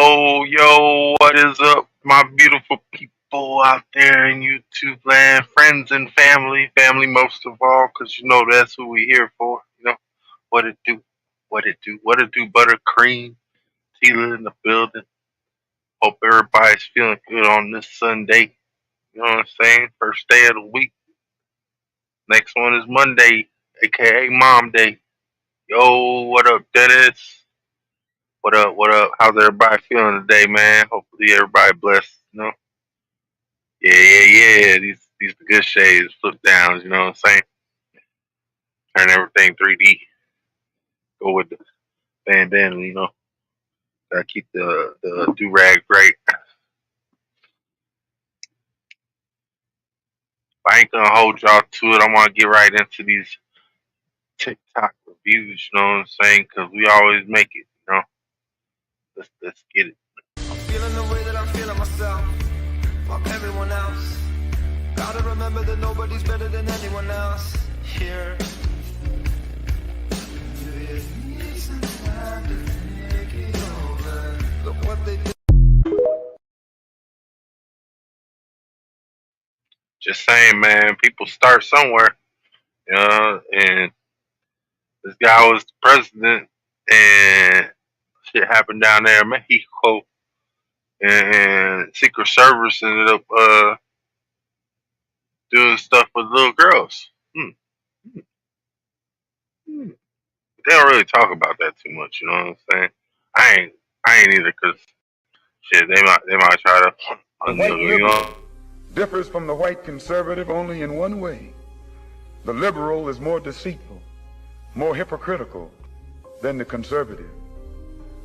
Yo, what is up, my beautiful people out there in YouTube land, friends and family, family most of all, because you know that's who we here for. You know, what it do, what it do, buttercream, Tila in the building. Hope everybody's feeling good on this Sunday. You know what I'm saying? First day of the week. Next one is Monday, aka Mom Day. Yo, what up, Dennis? What up? What up? How's everybody feeling today, man? Hopefully everybody blessed. You know, yeah. These the good shades, flip downs. You know what I'm saying? Turn everything 3D. Go with the bandana. You know, gotta keep the do rag right. I ain't gonna hold y'all to it. I want to get right into these TikTok reviews. You know what I'm saying? Because we always make it. You know, let's get it. I'm feeling the way that I'm feeling myself. Fuck everyone else. Gotta remember that nobody's better than anyone else here. Look what they did. Just saying, man. People start somewhere. You know, and this guy was the president, and shit happened down there in Mexico, and Secret Service ended up doing stuff with little girls. They don't really talk about that too much, you know what I'm saying? I ain't either, cause shit, they might try to, The white you know. liberal differs from the white conservative only in one way. The liberal is more deceitful, more hypocritical than the conservative.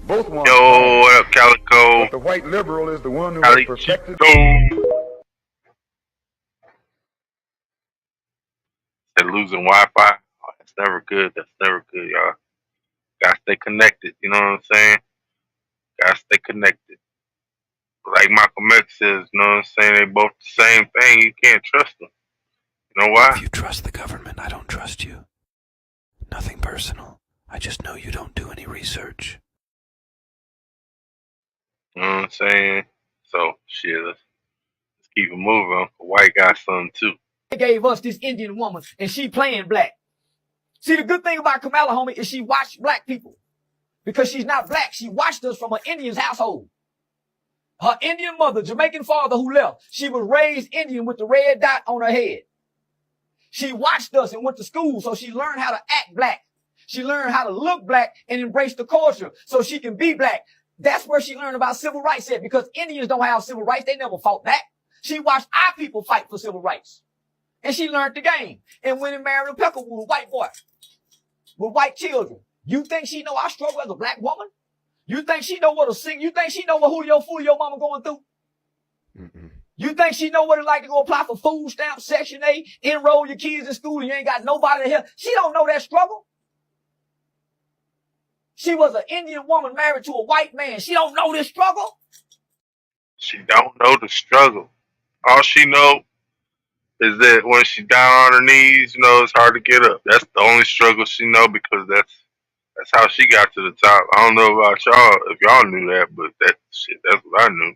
Both want Yo, what up, Calico? but the white liberal is the one who has perfected. Said losing Wi-Fi. Oh, that's never good. That's never good, y'all. Gotta stay connected. You know what I'm saying? Gotta stay connected. Like Malcolm X says, you know what I'm saying? They both the same thing. You can't trust them. You know why? If you trust the government, I don't trust you. Nothing personal. I just know you don't do any research. You know what I'm saying? So, shit, let's keep it moving. White got something too. They gave us this Indian woman, and she playing black. See, the good thing about Kamala, homie, is she watched black people. Because she's not black. She watched us from an Indian's household. Her Indian mother, Jamaican father who left, she was raised Indian with the red dot on her head. She watched us and went to school, so she learned how to act black. She learned how to look black and embrace the culture so she can be black. That's where she learned about civil rights at, because Indians don't have civil rights. They never fought back. She watched our people fight for civil rights. And she learned the game and went and married a Peckerwood, a white boy with white children. You think she know our struggle as a black woman? You think she know what to sing? You think she know what Julio Fulio mama going through? You think she know what it's like to go apply for food stamps, Section 8, enroll your kids in school and you ain't got nobody to help? She don't know that struggle. She was an Indian woman married to a white man. She don't know this struggle. She don't know the struggle. All she know is that when she down on her knees, you know, it's hard to get up. That's the only struggle she know, because that's how she got to the top. I don't know about y'all, if y'all knew that, but that's what I knew.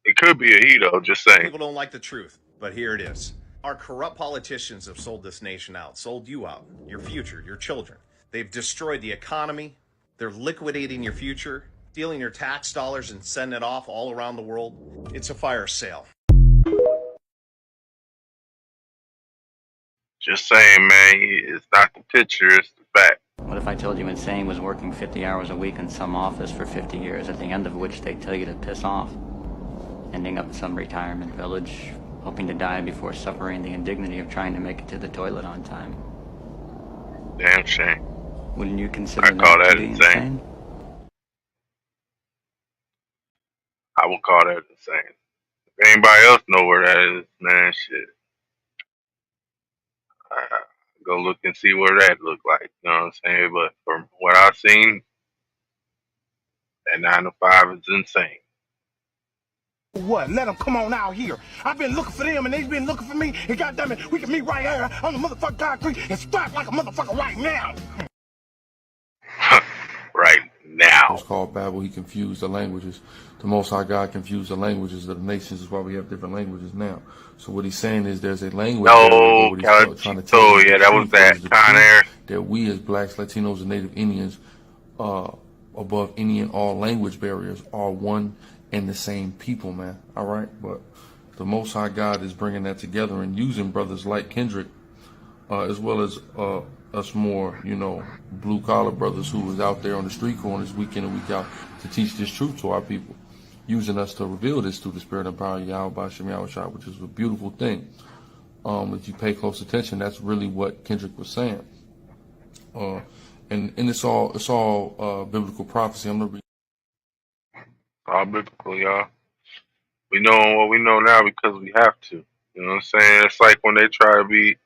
It could be a he though, just saying. People don't like the truth, but here it is. Our corrupt politicians have sold this nation out, sold you out, your future, your children. They've destroyed the economy. They're liquidating your future, stealing your tax dollars and sending it off all around the world. It's a fire sale. Just saying, man, it's not the picture, it's the fact. What if I told you Insane was working 50 hours a week in some office for 50 years, at the end of which they tell you to piss off, ending up in some retirement village, hoping to die before suffering the indignity of trying to make it to the toilet on time? Damn shame. Wouldn't you consider I call that to be insane. I would call that insane. If anybody else know where that is, man, shit. Go look and see where that look like. You know what I'm saying? But from what I've seen, that 9 to 5 is insane. What? Let them come on out here. I've been looking for them and they've been looking for me. And goddamn it, we can meet right here on the motherfucking concrete and strike like a motherfucker right now. Right now. was called Babel. He confused the languages. The Most High God confused the languages of the nations. Is why we have different languages now. So what he's saying is there's a language No, what he's trying to tell oh us yeah, that was that Con Air. that we as blacks, Latinos, and Native Indians, above any and all language barriers, are one and the same people, man. All right, but the Most High God is bringing that together and using brothers like Kendrick, as well as us more, blue collar brothers who was out there on the street corners week in and week out to teach this truth to our people, using us to reveal this through the spirit and power of Yahweh B'Shem Yahushua, which is a beautiful thing. If you pay close attention, that's really what Kendrick was saying. And it's all biblical prophecy. I'm gonna read. All biblical, y'all. We know what we know now because we have to. You know what I'm saying? It's like when they try to be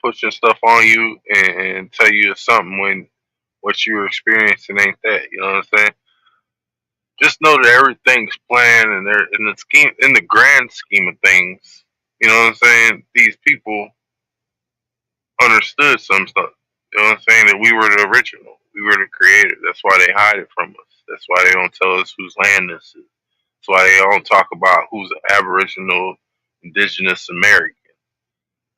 pushing stuff on you and tell you it's something when what you're experiencing ain't that. You know what I'm saying? Just know that everything's planned and they're in the grand scheme of things. You know what I'm saying? These people understood some stuff. You know what I'm saying? That we were the original. We were the creator. That's why they hide it from us. That's why they don't tell us whose land this is. That's why they don't talk about who's Aboriginal, Indigenous American.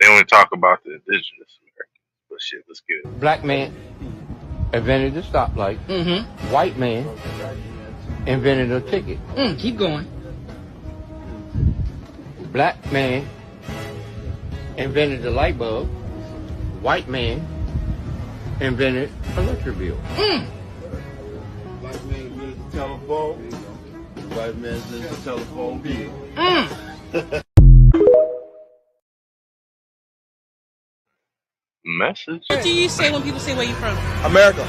They only talk about the Indigenous Americans. But shit, let's get it. Black man invented the stoplight. White man invented a ticket. Keep going. Black man invented the light bulb. White man invented electric bill. Black man invented the telephone. White man invented the telephone bill. Message? What do you say when people say where you from? America.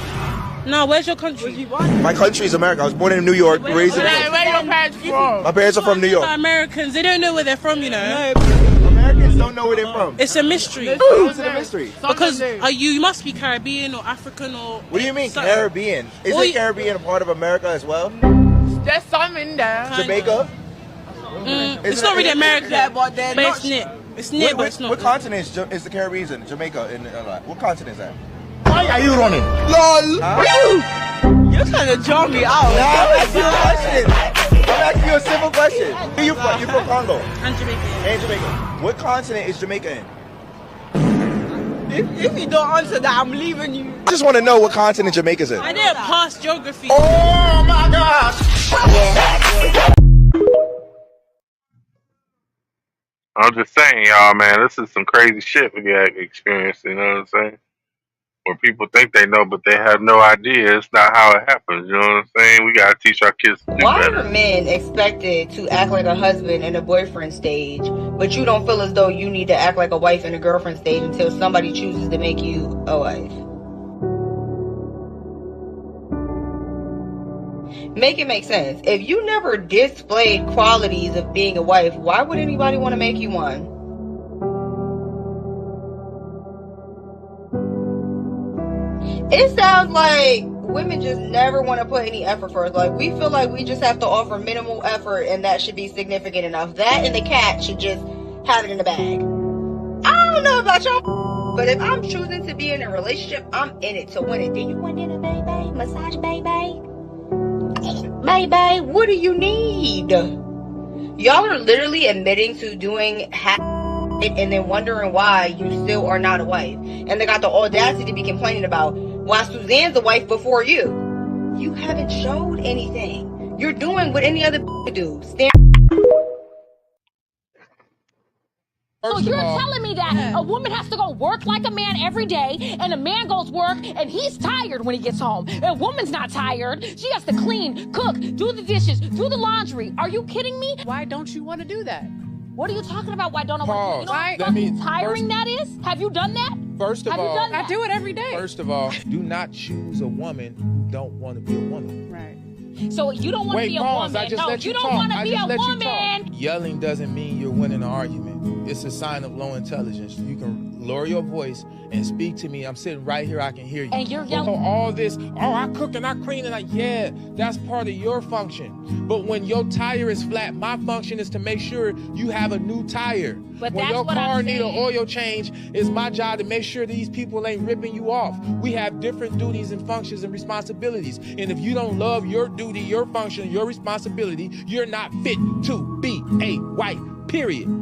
No, where's your country? My country is America. I was born in New York, raised in. Where your parents from? My parents are from New York. Americans, they don't know where they're from, you know. Americans don't know where they're from. It's a mystery. How is it a mystery? Because you must be Caribbean or African or. What do you mean something. Caribbean? Isn't Caribbean a part of America as well? There's some in there. Jamaica? It's not really America, but it's near. It's near, but it's not. What continent is the Caribbean in? Jamaica? What continent is that? Why are you running? LOL! Huh? You're trying to draw me out. No, I'm asking you a question. I'm asking you a simple question. Where you from? You from Congo? And Jamaica. And Jamaica. What continent is Jamaica in? If you don't answer that, I'm leaving you. I just want to know what continent Jamaica's in. I didn't pass geography. Oh my gosh! I'm just saying, y'all, man, this is some crazy shit we got experienced, you know what I'm saying? Where people think they know, but they have no idea. It's not how it happens, you know what I'm saying? We gotta teach our kids to do Why better. are men expected to act like a husband in a boyfriend stage, but you don't feel as though you need to act like a wife in a girlfriend stage until somebody chooses to make you a wife? Make it make sense. If you never displayed qualities of being a wife, why would anybody want to make you one? It sounds like women just never want to put any effort for us. Like, we feel like we just have to offer minimal effort and that should be significant enough. That and the cat should just have it in the bag. I don't know about y'all, but if I'm choosing to be in a relationship, I'm in it to win it. Do you want dinner, baby? Massage, baby? Baby, what do you need? Y'all are literally admitting to doing half and then wondering why you still are not a wife. And they got the audacity to be complaining about why Suzanne's a wife before you. You haven't showed anything. You're doing what any other do. So you're telling me that a woman has to go work like a man every day, and a man goes work and he's tired when he gets home. And a woman's not tired. She has to clean, cook, do the dishes, do the laundry. Are you kidding me? Why don't you want to do that? What are you talking about? Why don't I want to? Why? That means tiring that is? Have you done that? First of Have all, you done that? I do it every day. First of all, do not choose a woman who don't want to be a woman. Right. So you don't want to be a pause. woman. I just No, let you don't talk. want to I be just a let you woman. Yelling doesn't mean you're winning an argument. It's a sign of low intelligence. You can lower your voice and speak to me. I'm sitting right here, I can hear you. And you're yelling. All this, I cook and I clean and yeah, that's part of your function. But when your tire is flat, my function is to make sure you have a new tire. But when that's your what car I'm need an saying. oil change, it's my job to make sure these people ain't ripping you off. We have different duties and functions and responsibilities. And if you don't love your duty, your function, your responsibility, you're not fit to be a white, period.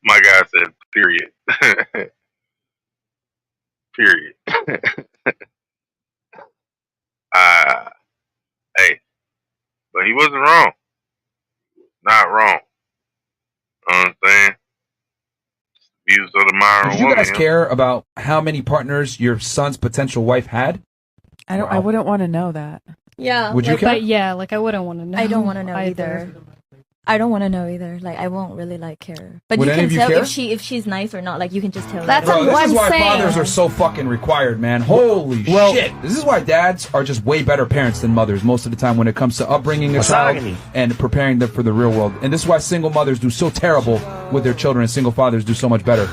My guy said, period. Period. Hey, but he wasn't wrong. Not wrong. You know what I'm saying? Views of the modern Did you woman. guys care about how many partners your son's potential wife had? I wouldn't want to know that. Yeah. Would you like, care? but Yeah, like I wouldn't want to know. I don't want to know either. I don't want to know either. Like I won't really like care. But Would you any can of you tell care? if she's nice or not. Like you can just tell. That's Bro, what this is I'm why saying. fathers are so fucking required, man. Holy shit. This is why dads are just way better parents than mothers most of the time when it comes to upbringing a child and preparing them for the real world. And this is why single mothers do so terrible with their children and single fathers do so much better.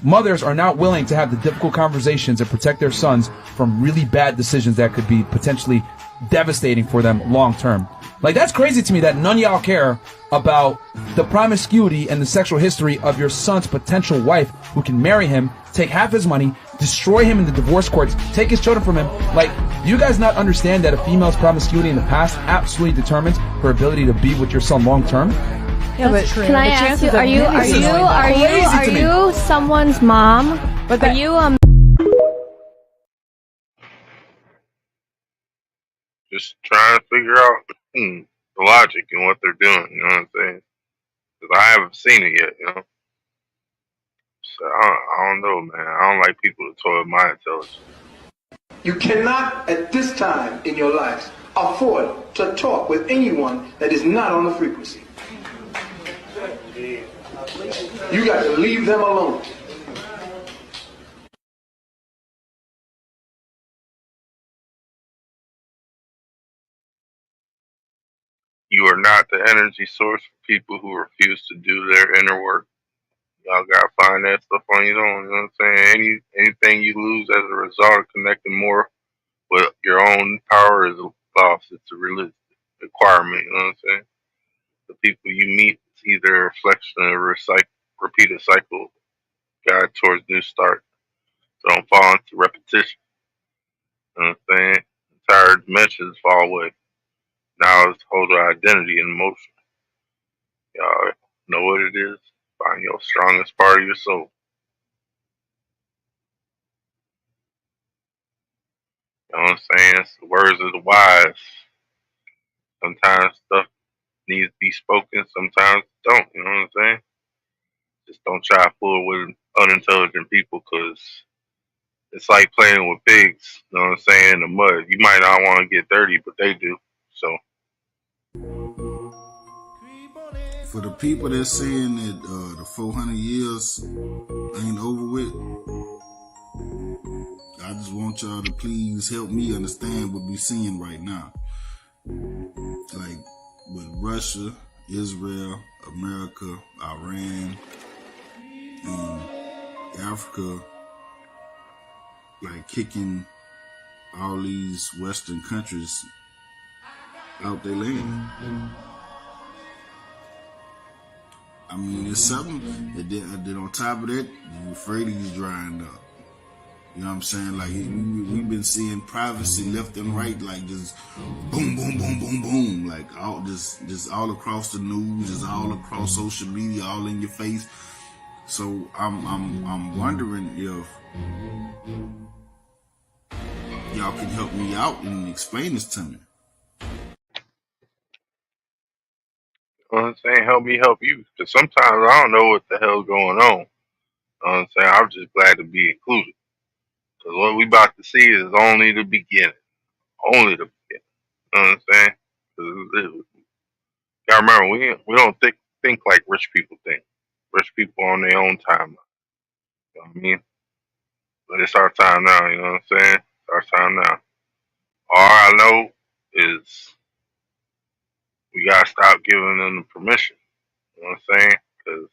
Mothers are not willing to have the difficult conversations and protect their sons from really bad decisions that could be potentially devastating for them long term. Like, that's crazy to me that none of y'all care about the promiscuity and the sexual history of your son's potential wife who can marry him, take half his money, destroy him in the divorce courts, take his children from him. Like, do you guys not understand that a female's promiscuity in the past absolutely determines her ability to be with your son long term? Yeah, but Can I ask you? Are you someone's mom? But are you Just trying to figure out the logic in what they're doing. You know what I'm saying? Because I haven't seen it yet. You know. So I don't know, man. I don't like people to toy with my intelligence. You cannot, at this time in your life, afford to talk with anyone that is not on the frequency. You got to leave them alone. You are not the energy source for people who refuse to do their inner work. Y'all gotta find that stuff on your own. You know what I'm saying? Anything you lose as a result of connecting more with your own power is a loss. It's a requirement. You know what I'm saying? The people you meet is either a reflection of a repeated cycle guide towards new start. So don't fall into repetition. You know what I'm saying? Entire dimensions fall away. Now it's hold of identity and emotion. Y'all know what it is? Find your strongest part of your soul. You know what I'm saying? It's the words of the wise. Sometimes stuff needs to be spoken, sometimes it don't. You know what I'm saying? Just don't try to fool with unintelligent people because it's like playing with pigs. You know what I'm saying? In the mud. You might not want to get dirty, but they do. So. For the people that's saying that the 400 years ain't over with, I just want y'all to please help me understand what we're seeing right now. Like with Russia, Israel, America, Iran, and Africa, like kicking all these Western countries out their land. I mean, it's something. And then on top of that, the Euphrates drying up. You know what I'm saying? Like, we've been seeing privacy left and right, like just boom, boom, boom, boom, boom. Like, just all across the news, just all across social media, all in your face. So I'm wondering if y'all can help me out and explain this to me. You know what I'm saying? Help me help you. Because sometimes I don't know what the hell's going on. You know what I'm saying? I'm just glad to be included. Because what we about to see is only the beginning. Only the beginning. You know what I'm saying? Gotta remember, we don't think think like rich people think. Rich people on their own time. You know what I mean? But it's our time now, you know what I'm saying? It's our time now. All I know is we gotta stop giving them the permission. You know what I'm saying? Because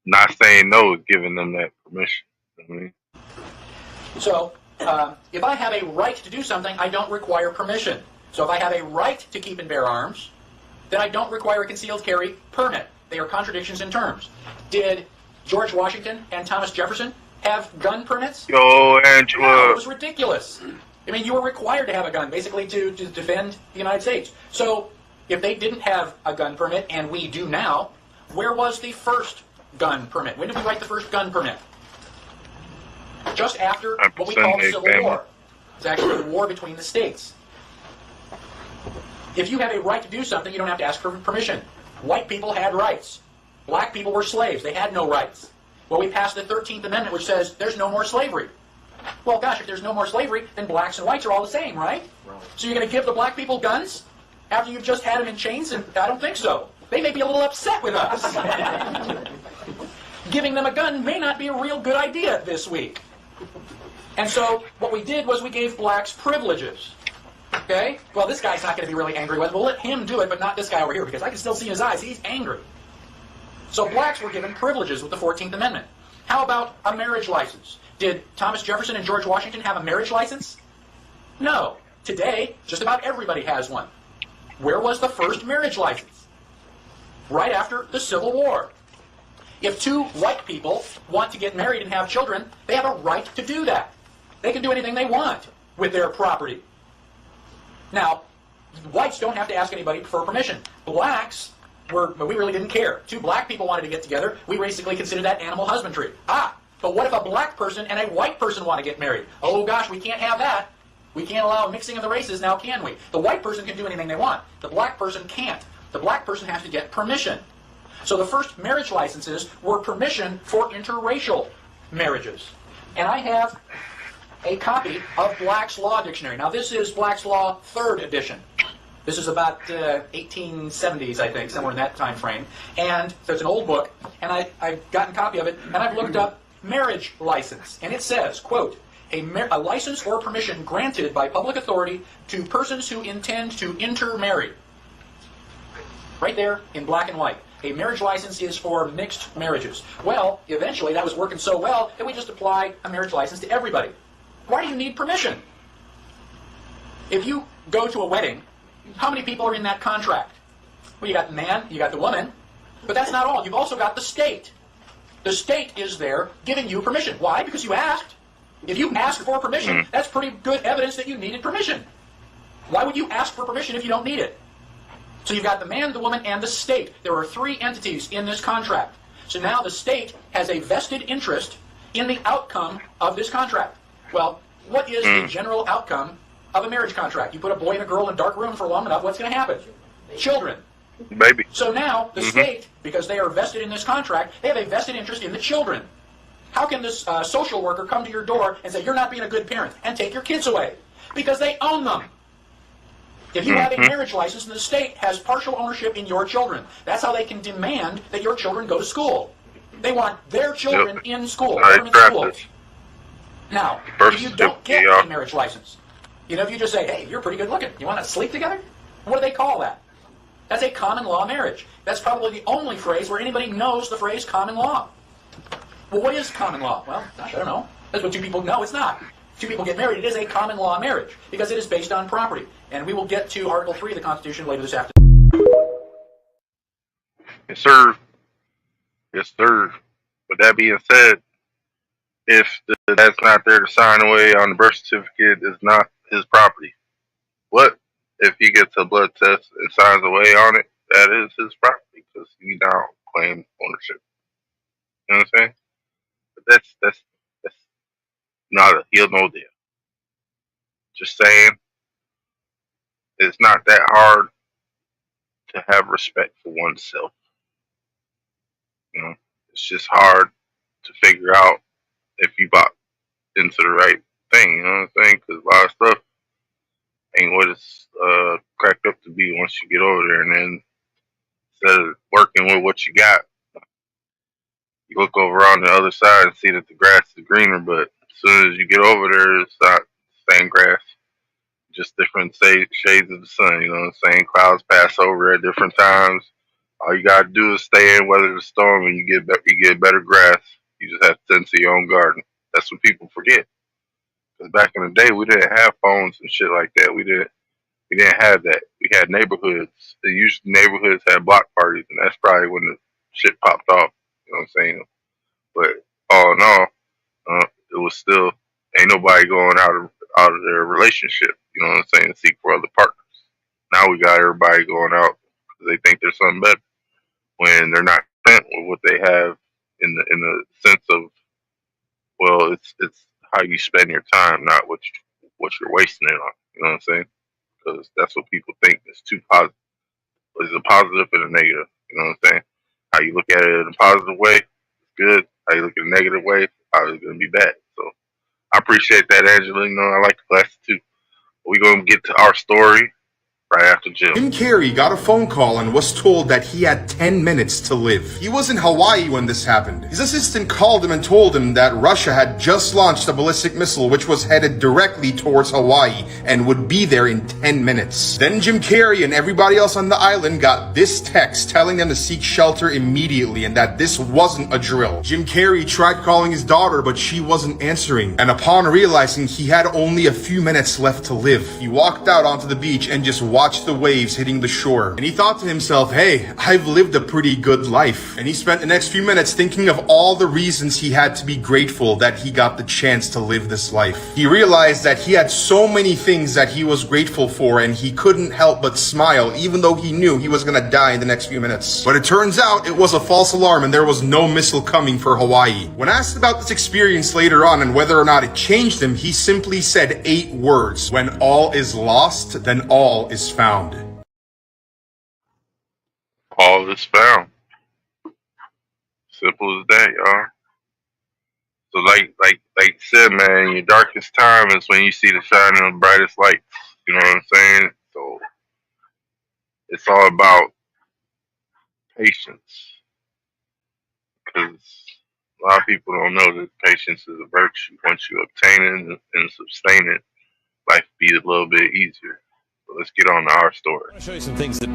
not saying no is giving them that permission. You know what I mean? So, if I have a right to do something, I don't require permission. So if I have a right to keep and bear arms, then I don't require a concealed carry permit. They are contradictions in terms. Did George Washington and Thomas Jefferson have gun permits? Yo, Angela. No, it was ridiculous. I mean, you were required to have a gun, basically, to defend the United States. So if they didn't have a gun permit, and we do now, where was the first gun permit? When did we write the first gun permit? Just after what we call the Civil War. It's actually the war between the states. If you have a right to do something, you don't have to ask for permission. White people had rights. Black people were slaves. They had no rights. Well, we passed the 13th Amendment, which says there's no more slavery. Well, gosh, if there's no more slavery, then blacks and whites are all the same, right? So you're going to give the black people guns after you've just had them in chains? And I don't think so. They may be a little upset with us. Giving them a gun may not be a real good idea this week. And so what we did was we gave blacks privileges. Okay? Well, this guy's not going to be really angry with it. We'll let him do it, but not this guy over here, because I can still see his eyes. He's angry. So blacks were given privileges with the 14th Amendment. How about a marriage license? Did Thomas Jefferson and George Washington have a marriage license? No. Today, just about everybody has one. Where was the first marriage license? Right after the Civil War. If two white people want to get married and have children, they have a right to do that. They can do anything they want with their property. Now, whites don't have to ask anybody for permission. Blacks, we really didn't care. Two black people wanted to get together. We basically considered that animal husbandry. But what if a black person and a white person want to get married? Oh gosh, we can't have that. We can't allow a mixing of the races now, can we? The white person can do anything they want. The black person can't. The black person has to get permission. So the first marriage licenses were permission for interracial marriages. And I have a copy of Black's Law Dictionary. Now this is Black's Law 3rd edition. This is about 1870s, I think, somewhere in that time frame. And so it's an old book, and I've gotten a copy of it, and I've looked up marriage license. And it says, quote, a license or permission granted by public authority to persons who intend to intermarry. Right there in black and white. A marriage license is for mixed marriages. Well, eventually that was working so well that we just apply a marriage license to everybody. Why do you need permission? If you go to a wedding, how many people are in that contract? Well, you got the man, you got the woman, but that's not all. You've also got the state. The state is there giving you permission. Why? Because you asked. If you ask for permission, that's pretty good evidence that you needed permission. Why would you ask for permission if you don't need it? So you've got the man, the woman, and the state. There are 3 entities in this contract. So now the state has a vested interest in the outcome of this contract. Well, what is the general outcome of a marriage contract? You put a boy and a girl in a dark room for long enough, what's going to happen? Children. Baby. So now the state, because they are vested in this contract, they have a vested interest in the children. How can this social worker come to your door and say, you're not being a good parent, and take your kids away? Because they own them. If you have a marriage license, the state has partial ownership in your children. That's how they can demand that your children go to school. They want their children in school, government schools. Now, if you don't get a marriage license, if you just say, hey, you're pretty good looking, you want to sleep together? What do they call that? That's a common law marriage. That's probably the only phrase where anybody knows the phrase common law. Well, what is common law? Well, gosh, I don't know. That's what 2 people know. It's not. 2 people get married. It is a common law marriage because it is based on property. And we will get to Article 3 of the Constitution later this afternoon. Yes, sir. Yes, sir. With that being said, if the dad's not there to sign away on the birth certificate, it's not his property. What? If he gets a blood test and signs away on it, that is his property because he now claims ownership. You know what I'm saying? But that's not a he'll no deal. Just saying, it's not that hard to have respect for oneself. It's just hard to figure out if you bought into the right thing. You know what I'm saying? Because a lot of stuff ain't what it's cracked up to be once you get over there. And then instead of working with what you got, you look over on the other side and see that the grass is greener, but as soon as you get over there, it's not the same grass, just different shades of the sun. You know what I'm saying? Clouds pass over at different times. All you gotta do is stay in, weather the storm, and you get better grass. You just have to tend to your own garden. That's what people forget. Because back in the day, we didn't have phones and shit like that. We didn't have that. We had neighborhoods. Usually neighborhoods had block parties, and that's probably when the shit popped off. You know what I'm saying? But all in all, it was still ain't nobody going out of their relationship. You know what I'm saying? To seek for other partners. Now we got everybody going out because they think there's something better when they're not content with what they have in the sense of, well, it's how you spend your time, not what you're wasting it on. You know what I'm saying? Because that's what people think is too positive. There's a positive and a negative. You know what I'm saying? How you look at it in a positive way, it's good. How you look at it in a negative way, it's probably going to be bad. So I appreciate that, Angela. You know, I like the class too. We're going to get to our story right after Jim. Jim Carrey got a phone call and was told that he had 10 minutes to live. He was in Hawaii when this happened. His assistant called him and told him that Russia had just launched a ballistic missile which was headed directly towards Hawaii and would be there in 10 minutes. Then Jim Carrey and everybody else on the island got this text telling them to seek shelter immediately and that this wasn't a drill. Jim Carrey tried calling his daughter, but she wasn't answering. And upon realizing he had only a few minutes left to live, he walked out onto the beach and just watched the waves hitting the shore. And he thought to himself, hey, I've lived a pretty good life. And he spent the next few minutes thinking of all the reasons he had to be grateful that he got the chance to live this life. He realized that he had so many things that he was grateful for, and he couldn't help but smile, even though he knew he was gonna die in the next few minutes. But it turns out it was a false alarm and there was no missile coming for Hawaii. When asked about this experience later on and whether or not it changed him, he simply said 8 words: when all is lost, then all is found. All is found. Simple as that, y'all. So like you said, man, your darkest time is when you see the shining of the brightest lights. You know what I'm saying? So it's all about patience. Because a lot of people don't know that patience is a virtue. Once you obtain it and sustain it, life be a little bit easier. So let's get on to our story. I want to show you some things that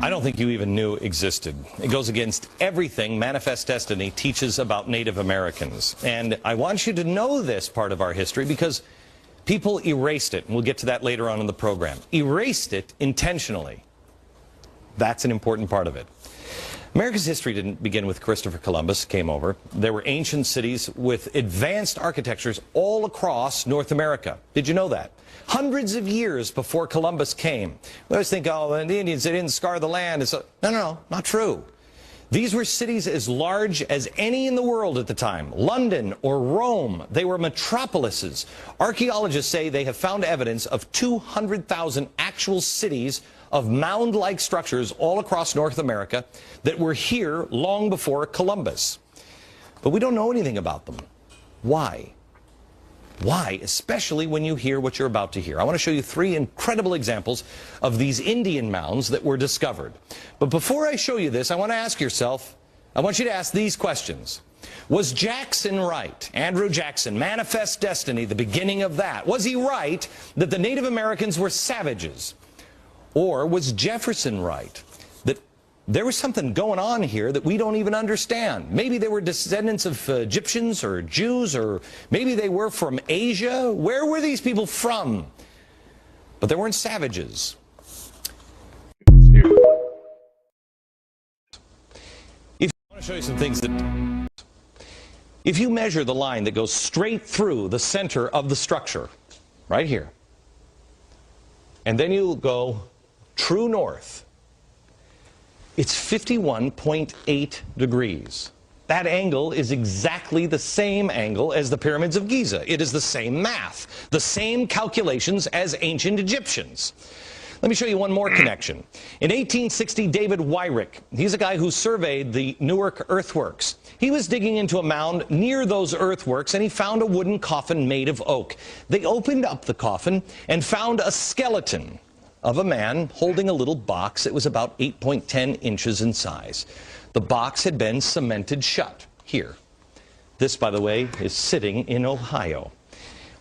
I don't think you even knew existed. It goes against everything Manifest Destiny teaches about Native Americans. And I want you to know this part of our history because people erased it. And we'll get to that later on in the program. Erased it intentionally. That's an important part of it. America's history didn't begin with Christopher Columbus came over. There were ancient cities with advanced architectures all across North America. Did you know that? Hundreds of years before Columbus came. We always think, oh, the Indians, they didn't scar the land. No, not true. These were cities as large as any in the world at the time. London or Rome, they were metropolises. Archaeologists say they have found evidence of 200,000 actual cities of mound-like structures all across North America that were here long before Columbus. But we don't know anything about them. Why? Why? Especially when you hear what you're about to hear. I want to show you 3 incredible examples of these Indian mounds that were discovered. But before I show you this, I want to ask yourself, I want you to ask these questions. Was Jackson right? Andrew Jackson, Manifest Destiny, the beginning of that. Was he right that the Native Americans were savages? Or was Jefferson right that there was something going on here that we don't even understand? Maybe they were descendants of Egyptians or Jews, or maybe they were from Asia. Where were these people from? But they weren't savages. I want to show you some things that... If you measure the line that goes straight through the center of the structure, right here, and then you go true north, it's 51.8 degrees. That angle is exactly the same angle as the pyramids of Giza. It is the same math, the same calculations as ancient Egyptians. Let me show you one more connection. In 1860, David Wyrick, he's a guy who surveyed the Newark earthworks. He was digging into a mound near those earthworks, and he found a wooden coffin made of oak. They opened up the coffin and found a skeleton. of a man holding a little box that was about 8.10 inches in size. The box had been cemented shut here. This, by the way, is sitting in Ohio.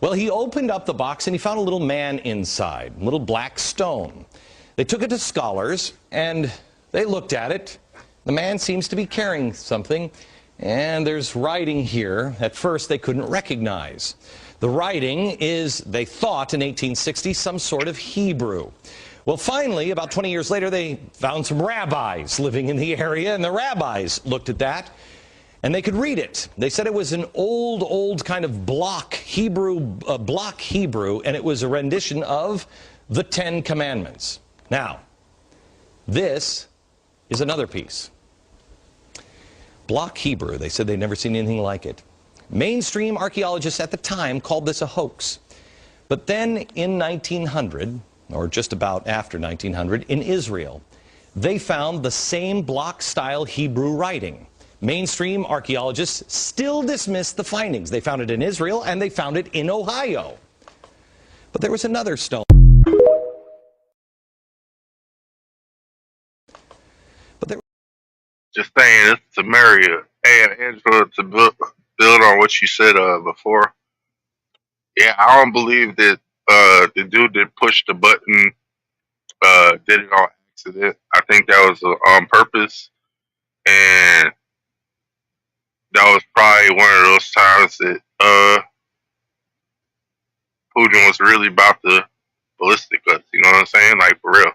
Well, he opened up the box and he found a little man inside, a little black stone. They took it to scholars and they looked at it. The man seems to be carrying something, and there's writing here at first they couldn't recognize. The writing is, they thought in 1860, some sort of Hebrew. Well, finally, about 20 years later, they found some rabbis living in the area, and the rabbis looked at that, and they could read it. They said it was an old kind of block Hebrew, and it was a rendition of the Ten Commandments. Now, this is another piece. Block Hebrew. They said they'd never seen anything like it. Mainstream archaeologists at the time called this a hoax. But then in 1900, or just about after 1900, in Israel, they found the same block-style Hebrew writing. Mainstream archaeologists still dismissed the findings. They found it in Israel, and they found it in Ohio. But there was another stone. Just saying, it's Samaria. Hey, Angela, to build on what you said before. Yeah, I don't believe that the dude that pushed the button did it on accident. I think that was on purpose, and that was probably one of those times that Putin was really about the ballistic guts. You know what I'm saying? Like, for real.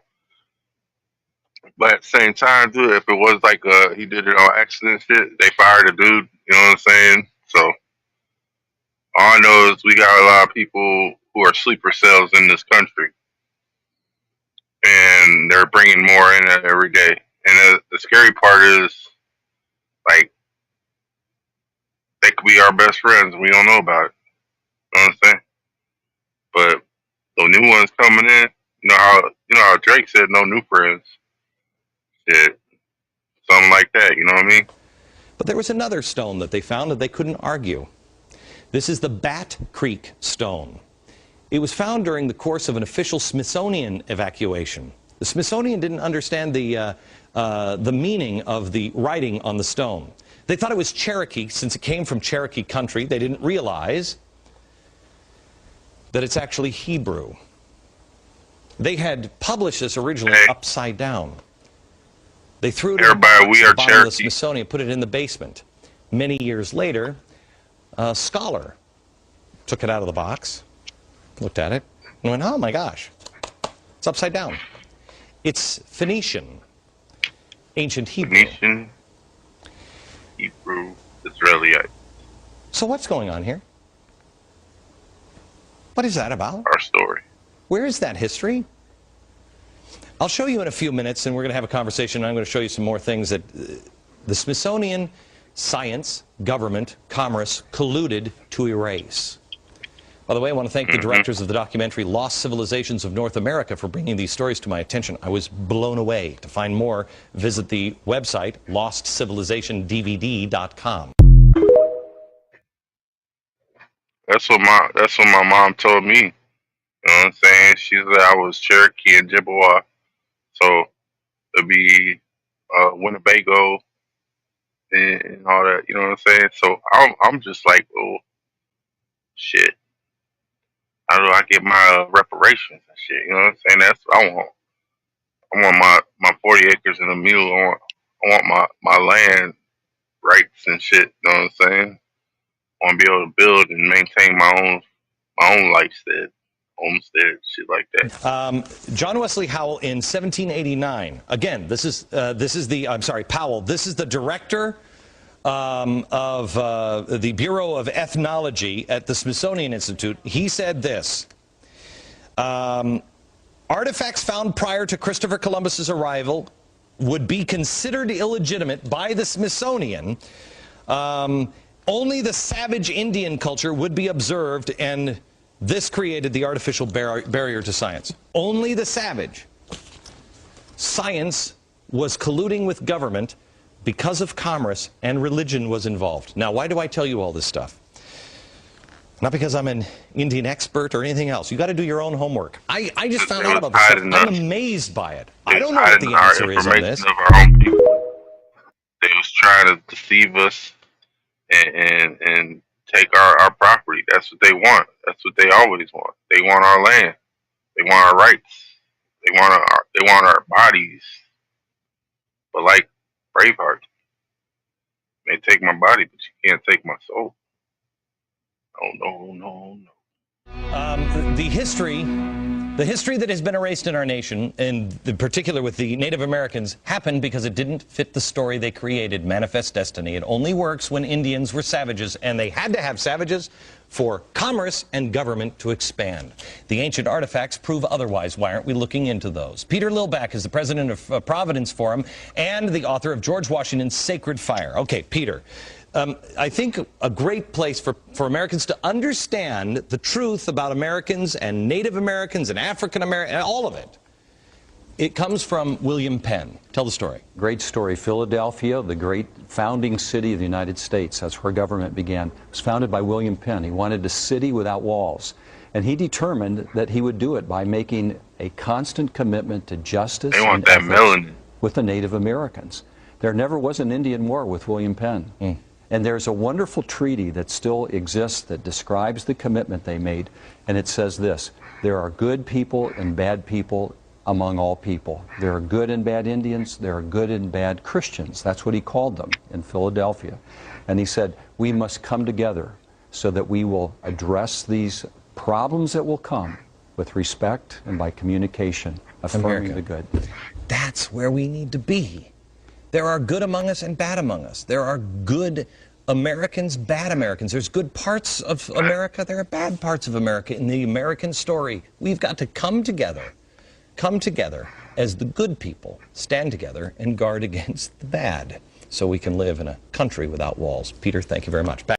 But at the same time, dude, if it was like he did it on accident shit, they fired a dude, you know what I'm saying? So all I know is we got a lot of people who are sleeper cells in this country. And they're bringing more in every day. And the scary part is, like, they could be our best friends and we don't know about it. You know what I'm saying? But the new ones coming in, you know how Drake said no new friends. Shit. Something like that, you know what I mean? But there was another stone that they found that they couldn't argue. This is the Bat Creek stone. It was found during the course of an official Smithsonian evacuation. The Smithsonian didn't understand the meaning of the writing on the stone. They thought it was Cherokee, since it came from Cherokee country. They didn't realize that it's actually Hebrew. They had published this originally upside down. They threw it in the bottom of the Smithsonian, put it in the basement. Many years later, a scholar took it out of the box, looked at it, and went, oh my gosh, it's upside down. It's Phoenician, ancient Hebrew. Phoenician, Hebrew, Israelite. So what's going on here? What is that about? Our story. Where is that history? I'll show you in a few minutes, and we're going to have a conversation. I'm going to show you some more things that the Smithsonian, science, government, commerce colluded to erase. By the way, I want to thank the directors of the documentary Lost Civilizations of North America for bringing these stories to my attention. I was blown away. To find more, visit the website lostcivilizationdvd.com. That's what my mom told me. You know what I'm saying? She said I was Cherokee and Chippewa. So it'd be Winnebago and all that, you know what I'm saying? So I'm just like, oh shit. How do I get my reparations and shit? You know what I'm saying? That's what I want. I want my 40 acres and a mule. I want my land rights and shit, you know what I'm saying? I want to be able to build and maintain my own lifestead. Homestead, shit like that. John Wesley Howell in 1789. Again, this is Powell. This is the director of the Bureau of Ethnology at the Smithsonian Institute. He said this: artifacts found prior to Christopher Columbus's arrival would be considered illegitimate by the Smithsonian. Only the savage Indian culture would be observed, and this created the artificial barrier to science. Only the savage. Science was colluding with government because of commerce, and religion was involved. Now, why do I tell you all this stuff? Not because I'm an Indian expert or anything else. You got to do your own homework. I just found They out was about this stuff. hiding I'm us. amazed by it. They I was don't know what hiding the our answer is on information this. of our own people. They was trying to deceive us and take our property. That's what they want. That's what they always want. They want our land. They want our rights. They want our bodies. But like Braveheart, they take my body, but you can't take my soul. Oh no, no, no. The history that has been erased in our nation, and in particular with the Native Americans, happened because it didn't fit the story they created, Manifest Destiny. It only works when Indians were savages, and they had to have savages for commerce and government to expand. The ancient artifacts prove otherwise. Why aren't we looking into those? Peter Lilback is the president of Providence Forum and the author of George Washington's Sacred Fire. Okay, Peter. I think a great place for Americans to understand the truth about Americans and Native Americans and African Americans and all of it. It comes from William Penn. Tell the story. Great story. Philadelphia, the great founding city of the United States. That's where government began. It was founded by William Penn. He wanted a city without walls. And he determined that he would do it by making a constant commitment to justice and ethics with the Native Americans. There never was an Indian war with William Penn. And there's a wonderful treaty that still exists that describes the commitment they made. And it says this: there are good people and bad people among all people. There are good and bad Indians. There are good and bad Christians. That's what he called them in Philadelphia. And he said, we must come together so that we will address these problems that will come with respect and by communication, affirming the good. That's where we need to be. There are good among us and bad among us. There are good Americans, bad Americans. There's good parts of America. There are bad parts of America in the American story. We've got to come together as the good people, stand together and guard against the bad so we can live in a country without walls. Peter, thank you very much. Back.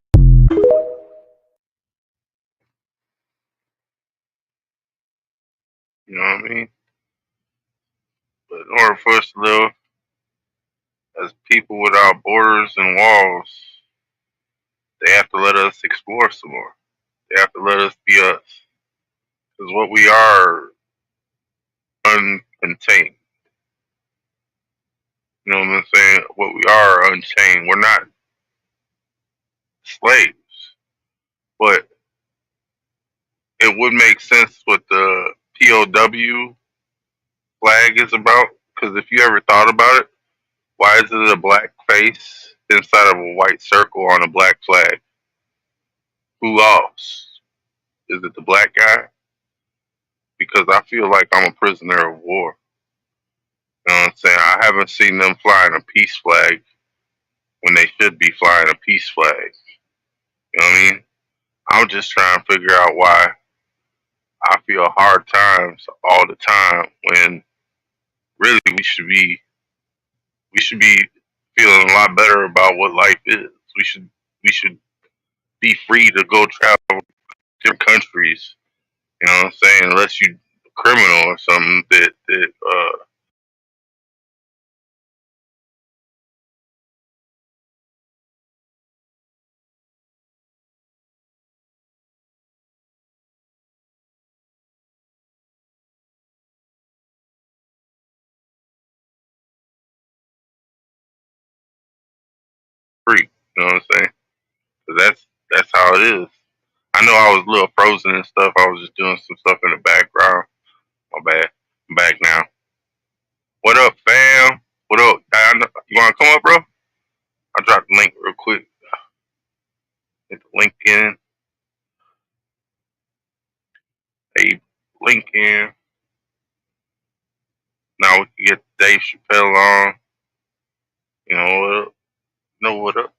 You know what I mean? But in order for us to live as people without borders and walls, they have to let us explore some more. They have to let us be us. Because what we are uncontained. You know what I'm saying? What we are unchained. We're not slaves. But it would make sense what the POW flag is about. Because if you ever thought about it, why is it a black face inside of a white circle on a black flag? Who lost? Is it the black guy? Because I feel like I'm a prisoner of war. You know what I'm saying? I haven't seen them flying a peace flag when they should be flying a peace flag. You know what I mean? I'm just trying to figure out why I feel hard times all the time when really we should be feeling a lot better about what life is. We should be free to go travel to different countries. You know what I'm saying? Unless you're a criminal or something that free. You know what I'm saying? So that's how it is. I know I was a little frozen and stuff. I was just doing some stuff in the background. My bad. I'm back now. What up, fam? What up? You want to come up, bro? I'll drop the link real quick. Hit the link in. Hey, link in. Now we can get Dave Chappelle on. You know what up? What up?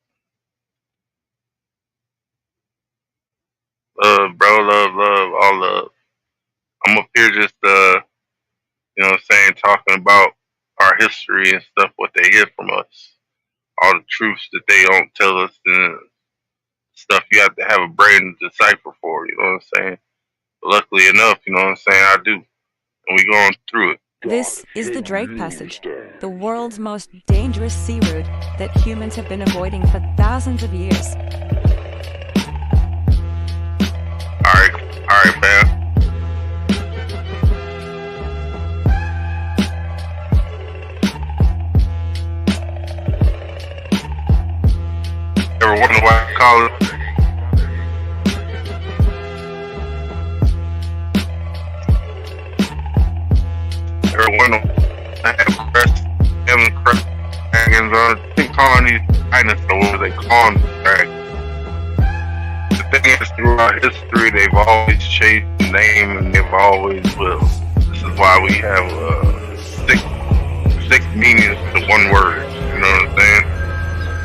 Love, bro. Love, all love. I'm up here just, you know what I'm saying, talking about our history and stuff, what they hear from us. All the truths that they don't tell us and stuff you have to have a brain to decipher for, you know what I'm saying? But luckily enough, you know what I'm saying, I do. And we going through it. This is the Drake Passage, the world's most dangerous sea route that humans have been avoiding for thousands of years. fam. Ever wonder why I call it? Ever wonder I have crest, family crest dragons on? They calling these dinosaurs, they call them dragons. The thing is, throughout history, they've always changed the name and they've always will. This is why we have six meanings to one word. You know what I'm saying?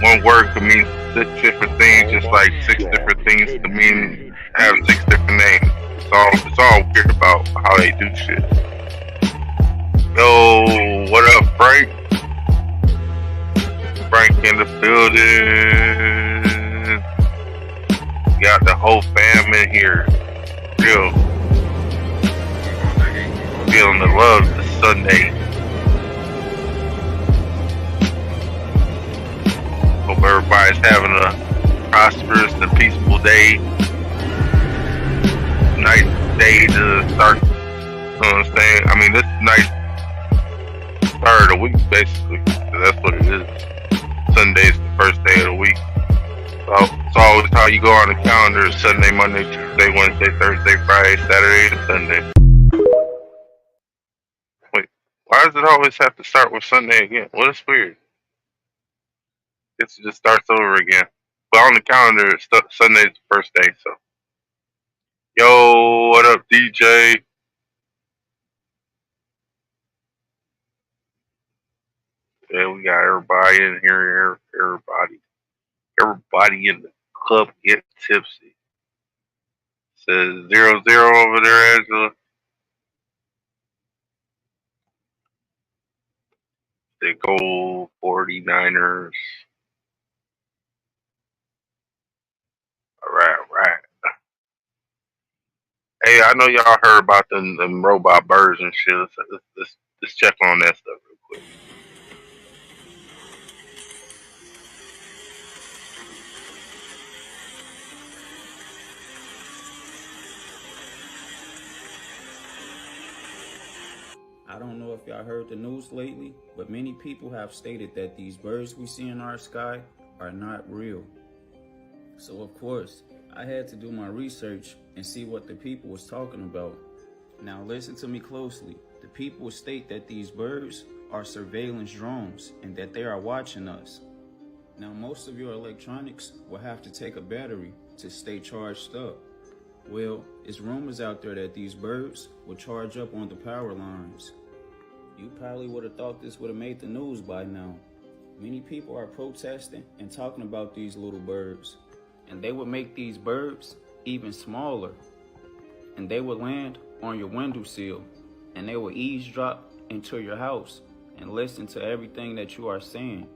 One word could mean 6 different things, just like 6 different things could mean have 6 different names. It's all weird about how they do shit. Yo, what up, Frank? Frank in the building. Got the whole fam in here. Real. Feeling the love this Sunday. Hope everybody's having a prosperous and peaceful day. Nice day to start. You know what I'm saying? I mean, this is nice start of the week, basically. That's what it is. Sunday's the first day of the week. So it's always how you go on the calendar: Sunday, Monday, Tuesday, Wednesday, Thursday, Friday, Saturday, and Sunday. Wait, why does it always have to start with Sunday again? Well, it's weird. It just starts over again. But on the calendar, Sunday's the first day. So, yo, what up, DJ? Yeah, we got everybody in here. Everybody in the club get tipsy. Says 0-0 over there, Angela. They go 49ers. All right. Hey, I know y'all heard about them robot birds and shit. Let's check on that stuff real quick. I don't know if y'all heard the news lately, but many people have stated that these birds we see in our sky are not real. So of course, I had to do my research and see what the people was talking about. Now listen to me closely. The people state that these birds are surveillance drones and that they are watching us. Now most of your electronics will have to take a battery to stay charged up. Well, it's rumors out there that these birds will charge up on the power lines. You probably would have thought this would have made the news by now. Many people are protesting and talking about these little birds. And they would make these birds even smaller. And they would land on your windowsill. And they will eavesdrop into your house and listen to everything that you are saying.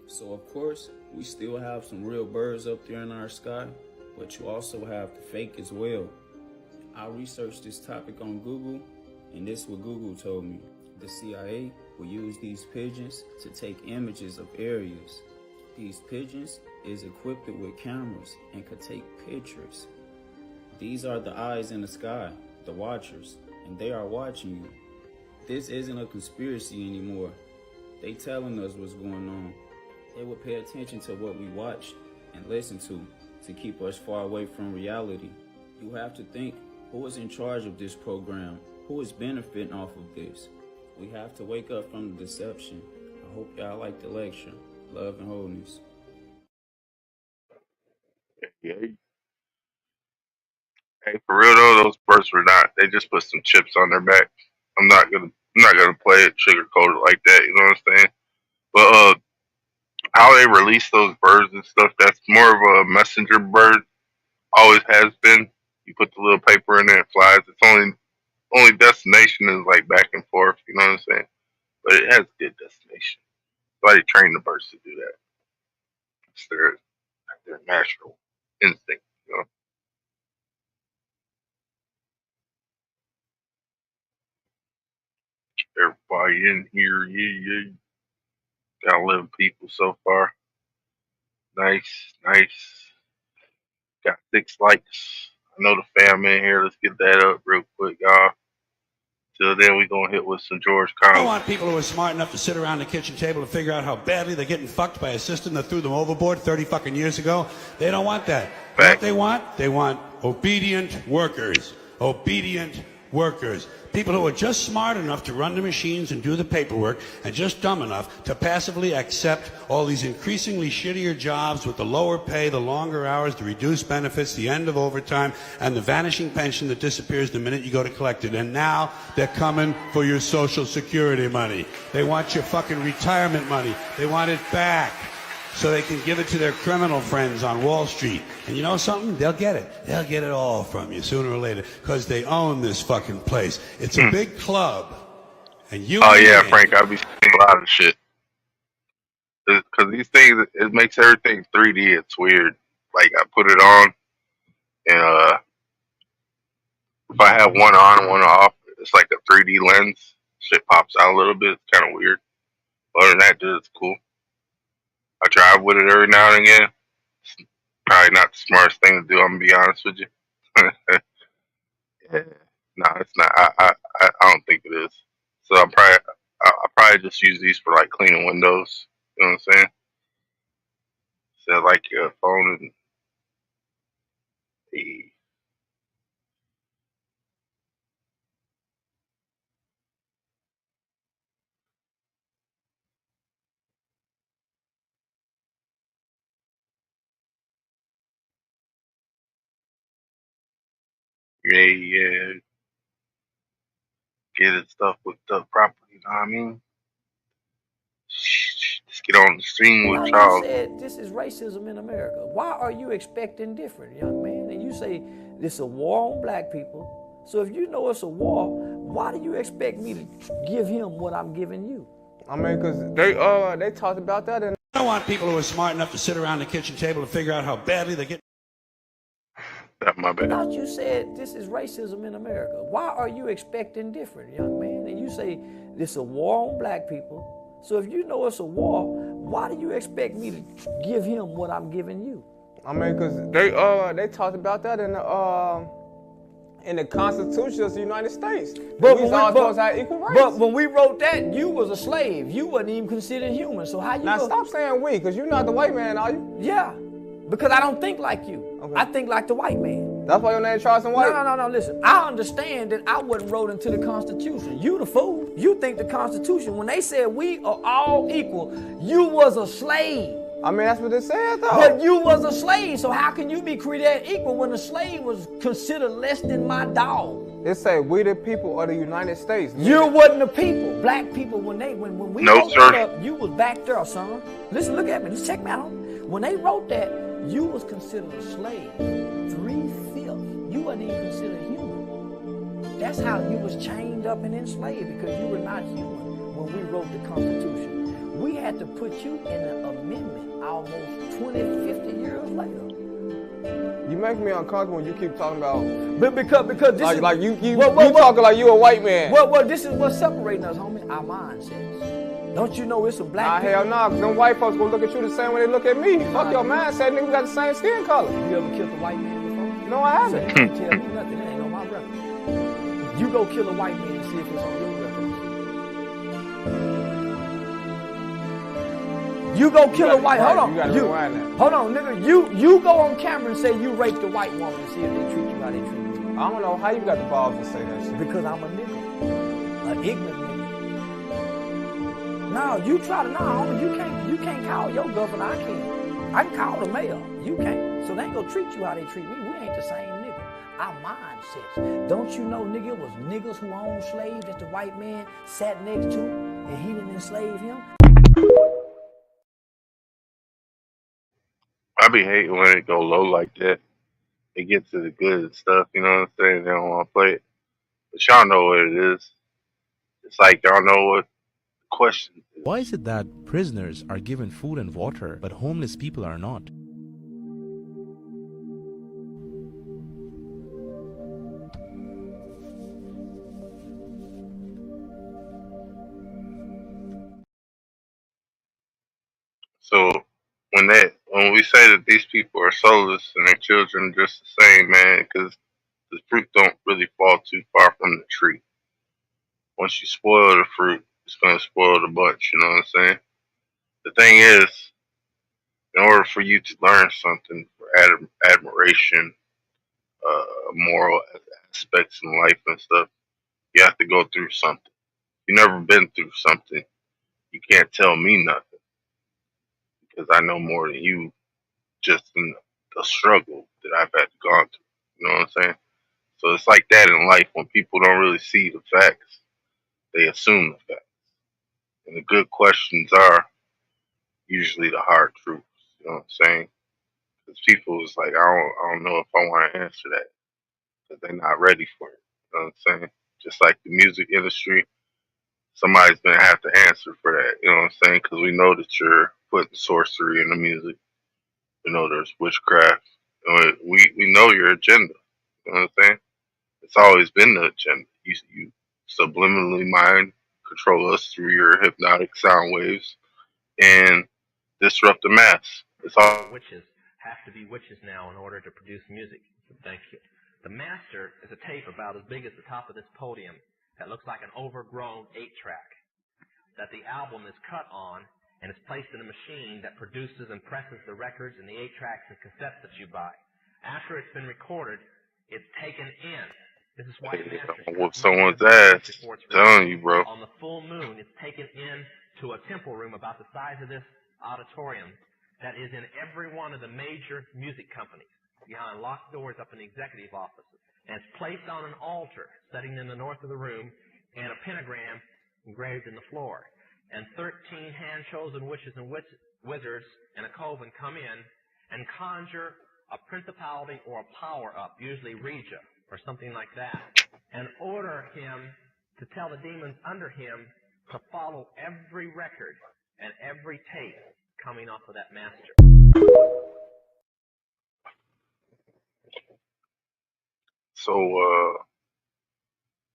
So of course, we still have some real birds up there in our sky, but you also have the fake as well. I researched this topic on Google, and this is what Google told me. The CIA will use these pigeons to take images of areas. These pigeons is equipped with cameras and could take pictures. These are the eyes in the sky, the watchers, and they are watching you. This isn't a conspiracy anymore. They telling us what's going on. They will pay attention to what we watch and listen to keep us far away from reality. You have to think, who is in charge of this program? Who is benefiting off of this? We have to wake up from the deception. I hope y'all like the lecture. Love and wholeness. Hey, for real though, those birds were not. They just put some chips on their back. I'm not gonna play it sugarcoated like that. You know what I'm saying? But how they release those birds and stuff, that's more of a messenger bird. Always has been. You put the little paper in there, it flies. Its only destination is like back and forth. You know what I'm saying? But it has a good destination. Why they train the birds to do that? It's their natural instinct. You know. Everybody in here, yeah. Got 11 people so far. Nice. Got 6 likes. I know the fam in here. Let's get that up real quick, y'all. Till then, we gonna hit with some George I Carlin. don't want people who are smart enough to sit around the kitchen table and figure out how badly they're getting fucked by a system that threw them overboard 30 fucking years ago. They don't want that. What they want obedient workers. Obedient workers. People who are just smart enough to run the machines and do the paperwork and just dumb enough to passively accept all these increasingly shittier jobs with the lower pay, the longer hours, the reduced benefits, the end of overtime, and the vanishing pension that disappears the minute you go to collect it. And now they're coming for your Social Security money. They want your fucking retirement money. They want it back so they can give it to their criminal friends on Wall Street. And you know something? They'll get it. They'll get it all from you sooner or later because they own this fucking place. It's a big club. And you Oh yeah, Frank, I be seeing a lot of shit. Because these things, it makes everything 3D. It's weird. Like I put it on, and if I have one on and one off, it's like a 3D lens. Shit pops out a little bit. It's kind of weird. Other than that, dude, it's cool. I drive with it every now and again. It's probably not the smartest thing to do. I'm gonna be honest with you. Yeah. No, it's not. I don't think it is. So I probably just use these for like cleaning windows. You know what I'm saying? So like your phone and the yeah, get it stuff with the property. You know what I mean? Just get on the stream with Now y'all. you said this is racism in America. Why are you expecting different, young man? And you say this is a war on black people. So if you know it's a war, why do you expect me to give him what I'm giving you? I mean, because they talked about that. And I don't want people who are smart enough to sit around the kitchen table and figure out how badly they get. That's my bad. Now you said this is racism in America. Why are you expecting different, young man? And you say this is a war on black people. So if you know it's a war, why do you expect me to give him what I'm giving you? I mean, because they talked about that in the Constitution of the United States. But we all supposed to have equal rights. But when we wrote that, you was a slave. You wasn't even considered human. So how you? Now stop saying we, because you're not the white man, are you? Yeah, because I don't think like you. Okay. I think like the white man. That's why your name Charles and White? No. Listen, I understand that I wasn't wrote into the Constitution. You the fool. You think the Constitution, when they said we are all equal, you was a slave. I mean, that's what it said, though. But you was a slave, so how can you be created equal when a slave was considered less than my dog? It said we the people of the United States. You wasn't the people. Black people, when we no, wrote that up, you was back there, son. Listen, look at me. Just check me out. When they wrote that, you was considered a slave. 3/5. You wasn't even considered human. That's how you was chained up and enslaved, because you were not human when we wrote the Constitution. We had to put you in an amendment almost 20, 50 years later. You make me uncomfortable when you keep talking about. But because this like you talking like you a white man. Well, this is what's separating us, homie. Our mindsets. Don't you know it's a black people? Hell no, because them white folks gonna look at you the same way they look at me. Fuck your mindset, nigga. We got the same skin color. You ever killed a white man before? No, I haven't. So you can't tell me nothing. It ain't on my record. You go kill a white man and see if it's on your record. You go kill a white. Hold on. Hold on, nigga. You go on camera and say you raped a white woman and see if they treat you how they treat you. I don't know how you got the balls to say that shit. Because I'm a nigga, an ignorant nigga. No, you try to. No, homie, you can't call your governor. I can. I can call the mayor. You can't. So they ain't gonna treat you how they treat me. We ain't the same nigga. Our mindsets. Don't you know, nigga, it was niggas who owned slaves that the white man sat next to, and he didn't enslave him. I be hating when it go low like that. It gets to the good stuff, you know what I'm saying? They don't want to play it. But y'all know what it is. It's like y'all know what the question is. Why is it that prisoners are given food and water, but homeless people are not? So when we say that these people are soulless and their children are just the same, man, because The fruit don't really fall too far from the tree. Once you spoil the fruit, it's gonna spoil the bunch. You know what I'm saying? The thing is, in order for you to learn something for admiration, moral aspects in life and stuff, you have to go through something. If you've never been through something, you can't tell me nothing because I know more than you just in the struggle that I've had to go through. You know what I'm saying? So it's like that in life when people don't really see the facts, they assume the facts. And the good questions are usually the hard truths. You know what I'm saying? Because people is like, I don't know if I want to answer that because they're not ready for it. You know what I'm saying? Just like the music industry, somebody's gonna have to answer for that. You know what I'm saying? Because we know that you're putting sorcery in the music. We know there's witchcraft. We know your agenda. You know what I'm saying? It's always been the agenda. You subliminally mind control us through your hypnotic sound waves and disrupt the mass. It's all. Witches have to be witches now in order to produce music. Thank you. The master is a tape about as big as the top of this podium that looks like an overgrown 8-track that the album is cut on and is placed in a machine that produces and presses the records and the 8-tracks and cassettes that you buy. After it's been recorded, it's taken in. This is why Whoop someone's ass. Telling you, bro. On the full moon, it's taken in to a temple room about the size of this auditorium that is in every one of the major music companies behind locked doors up in the executive offices. And it's placed on an altar sitting in the north of the room and a pentagram engraved in the floor. And 13 hand-chosen witches and wizards and a coven come in and conjure a principality or a power up, usually Regia or something like that, and order him to tell the demons under him to follow every record and every tape coming off of that master. So,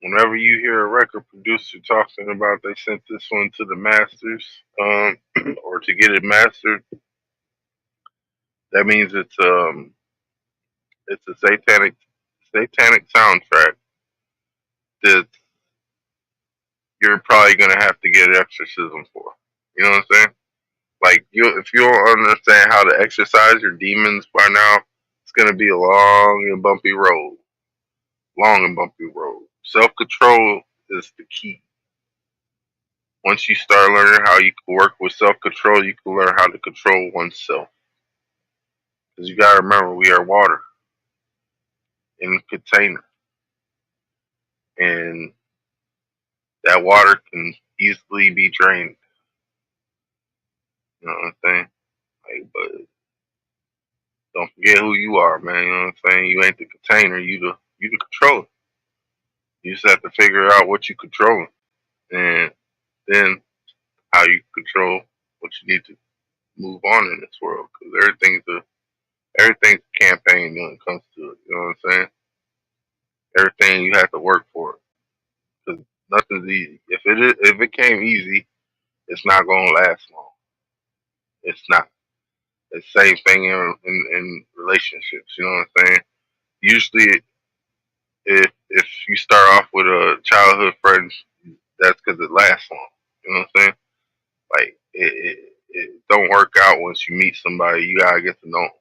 whenever you hear a record producer talking about they sent this one to the masters, or to get it mastered, that means it's a satanic soundtrack that you're probably gonna have to get an exorcism for. You know what I'm saying? Like if you don't understand how to exercise your demons by now, it's gonna be a long and bumpy road. Long and bumpy road. Self-control is the key. Once you start learning how you can work with self-control, you can learn how to control oneself. Because you gotta remember, we are water in a container, and that water can easily be drained. You know what I'm saying? Like, but don't forget who you are, man. You know what I'm saying? You ain't the container. You the controller. You just have to figure out what you controlling, and then how you control what you need to move on in this world. Because everything's a campaign when it comes to it. You know what I'm saying? Everything you have to work for it. Because nothing's easy. If it came easy, it's not gonna last long. It's not. It's the same thing in relationships. You know what I'm saying? Usually, if you start off with a childhood friend, that's because it lasts long. You know what I'm saying? Like it don't work out once you meet somebody. You gotta get to know them.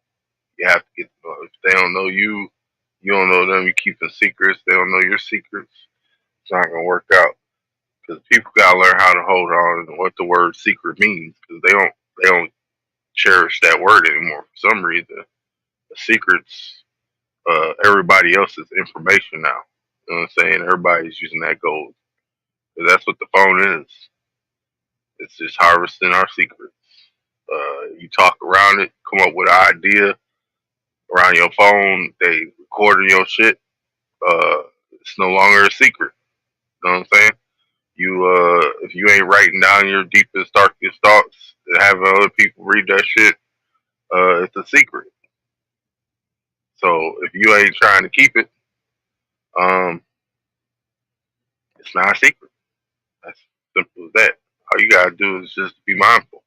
You have to get to know them. If they don't know you, you don't know them. You keeping secrets. They don't know your secrets. It's not gonna work out because people gotta learn how to hold on and what the word secret means because they don't cherish that word anymore for some reason. The secrets, everybody else's information now. You know what I'm saying? Everybody's using that gold. That's what the phone is. It's just harvesting our secrets. You talk around it, come up with an idea around your phone, they recording your shit. It's no longer a secret. You know what I'm saying? If you ain't writing down your deepest, darkest thoughts and having other people read that shit, it's a secret. So if you ain't trying to keep it, it's not a secret. That's simple as that. All you gotta do is just be mindful.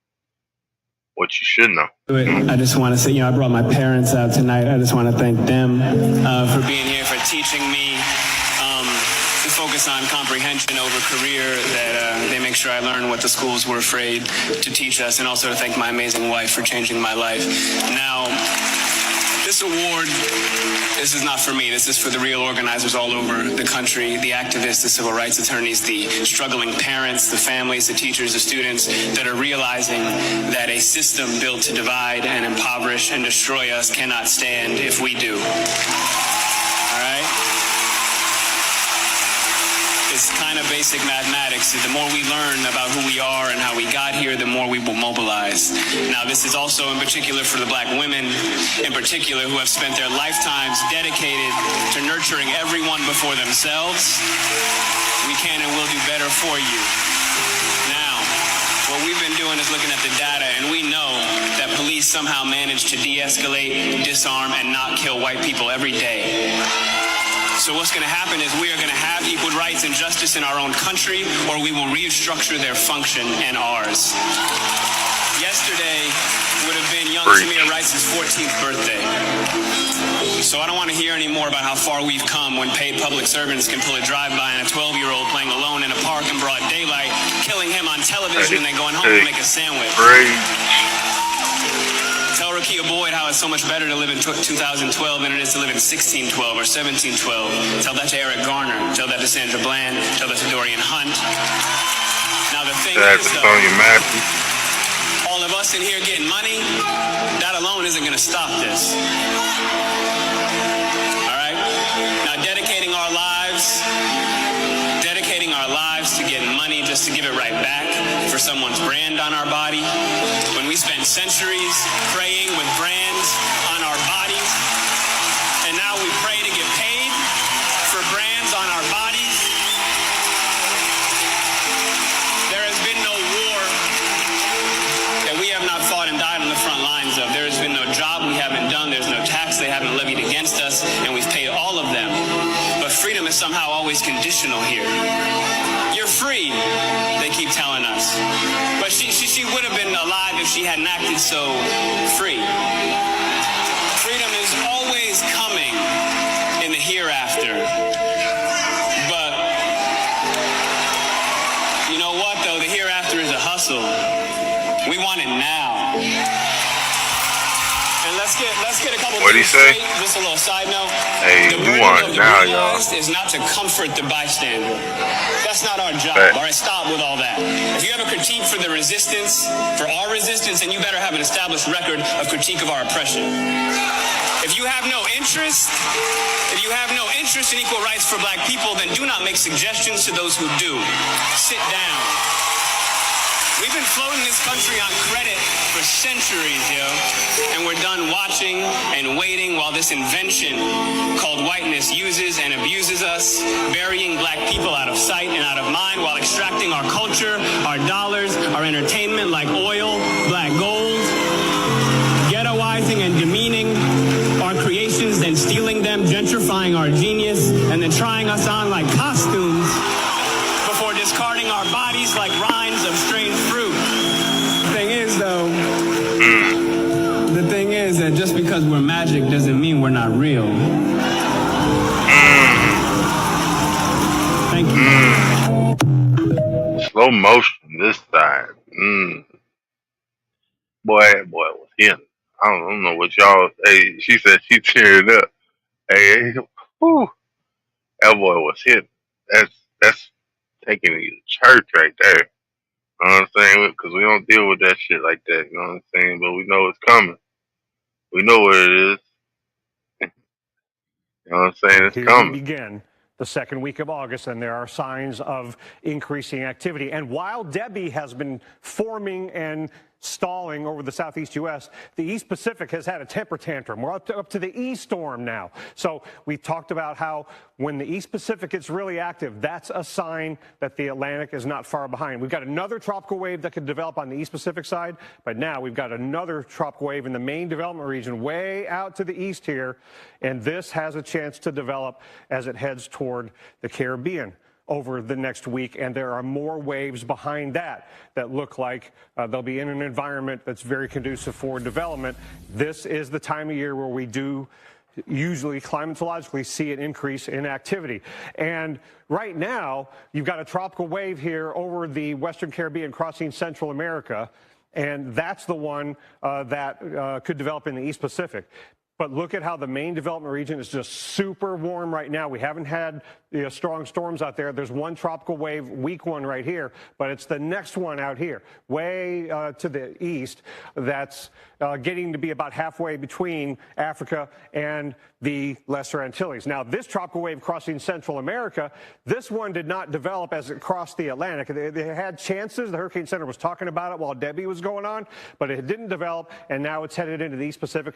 what you should know. I just want to say, I brought my parents out tonight. I just want to thank them for being here, for teaching me to focus on comprehension over career, that they make sure I learn what the schools were afraid to teach us, and also to thank my amazing wife for changing my life. Now, this award, this is not for me. This is for the real organizers all over the country, the activists, the civil rights attorneys, the struggling parents, the families, the teachers, the students that are realizing that a system built to divide and impoverish and destroy us cannot stand if we do. All right? It's kind of basic mathematics. The more we learn about who we are and how we got here, the more we will mobilize. Now, this is also in particular for the black women, in particular, who have spent their lifetimes dedicated to nurturing everyone before themselves. We can and will do better for you. Now, what we've been doing is looking at the data, and we know that police somehow manage to de-escalate, disarm, and not kill white people every day. So what's going to happen is we are going to have equal rights and justice in our own country, or we will restructure their function and ours. Yesterday would have been young Tamir Rice's 14th birthday. So I don't want to hear any more about how far we've come when paid public servants can pull a drive-by on a 12-year-old playing alone in a park in broad daylight, killing him on television, and then going home to make a sandwich. Tell Rakia Boyd how it's so much better to live in 2012 than it is to live in 1612 or 1712. Tell that to Eric Garner. Tell that to Sandra Bland. Tell that to Dorian Hunt. Now the thing is, though, all of us in here getting money, that alone isn't going to stop this. All right? Now dedicating our lives to getting money just to give it right back for someone's brand on our body, when we spend centuries praying with brands on our bodies, and now we pray to get paid for brands on our bodies. There has been no war that we have not fought and died on the front lines of. There has been no job we haven't done. There's no tax they haven't levied against us, and we've paid all of them. But freedom is somehow always conditional here. You're free, they keep telling us. But she would have been alive if she hadn't acted so free. Freedom is always coming in the hereafter. But you know what, though? The hereafter is a hustle. We want it now. And let's get a couple What'd he say? Just a little side note. Hey, we want it now, y'all. Is not to comfort the bystander. That's not our job. All right, stop with all that. If you have a critique for the resistance, for our resistance, then you better have an established record of critique of our oppression. If you have no interest in equal rights for black people, then do not make suggestions to those who do. Sit down. We've been floating this country on credit for centuries, and we're done watching and waiting while this invention called whiteness uses and abuses us, burying black people out of sight and out of mind while extracting our culture, our dollars, our entertainment like oil, black gold, ghettoizing and demeaning our creations, then stealing them, gentrifying our genius, and then trying us on like costumes before discarding our bodies like rinds of strange fruit. The thing is that just because we're magic doesn't mean we're not real. Thank you. Slow motion this time. Boy, that boy was hitting. I don't know what y'all. Hey, she said she teared up. Hey, whew, that boy was hitting. That's taking you to church right there. You know what I'm saying? Because we don't deal with that shit like that. You know what I'm saying? But we know it's coming. We know what it is. You know what I'm saying? It's coming. Here we begin the second week of August, and there are signs of increasing activity. And while Debbie has been forming and stalling over the southeast U.S., the East Pacific has had a temper tantrum. We're up to the E storm now. So we talked about how when the East Pacific gets really active, that's a sign that the Atlantic is not far behind. We've got another tropical wave that could develop on the East Pacific side, but now we've got another tropical wave in the main development region way out to the east here, and this has a chance to develop as it heads toward the Caribbean. over the next week, and there are more waves behind that look like they'll be in an environment that's very conducive for development. This is the time of year where we do usually climatologically see an increase in activity. And right now, you've got a tropical wave here over the Western Caribbean crossing Central America, and that's the one that could develop in the East Pacific. But look at how the main development region is just super warm right now. We haven't had strong storms out there. There's one tropical wave, weak one right here, but it's the next one out here, way to the east, that's getting to be about halfway between Africa and the Lesser Antilles. Now, this tropical wave crossing Central America, this one did not develop as it crossed the Atlantic. They had chances. The Hurricane Center was talking about it while Debbie was going on, but it didn't develop, and now it's headed into the East Pacific.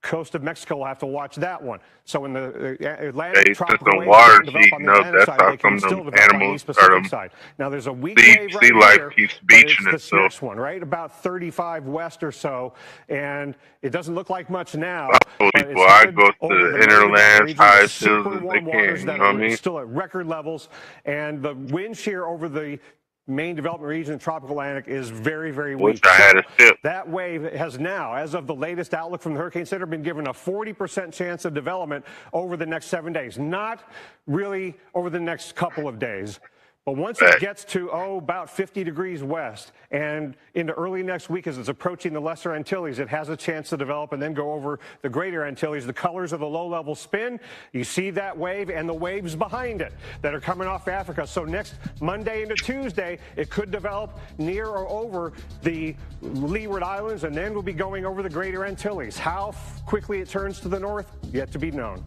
Coast of Mexico will have to watch that one. So when the Atlantic tropical wave doesn't develop on the Atlantic side, they can still develop on the East Pacific side. Now, there's a weak wave right here, but it's this next one, right? About 35 west or so, and it doesn't look like much now. I go to the interlands high as soon as they can, you know what I mean? Still at record levels, and the wind shear over the main development region in the tropical Atlantic is very, very weak. Wish I had a ship. That wave has now, as of the latest outlook from the Hurricane Center, been given a 40% chance of development over the next 7 days. Not really over the next couple of days. But once it gets to, about 50 degrees west and into early next week as it's approaching the Lesser Antilles, it has a chance to develop and then go over the Greater Antilles. The colors of the low-level spin, you see that wave and the waves behind it that are coming off Africa. So next Monday into Tuesday, it could develop near or over the Leeward Islands, and then we'll be going over the Greater Antilles. How quickly it turns to the north, yet to be known.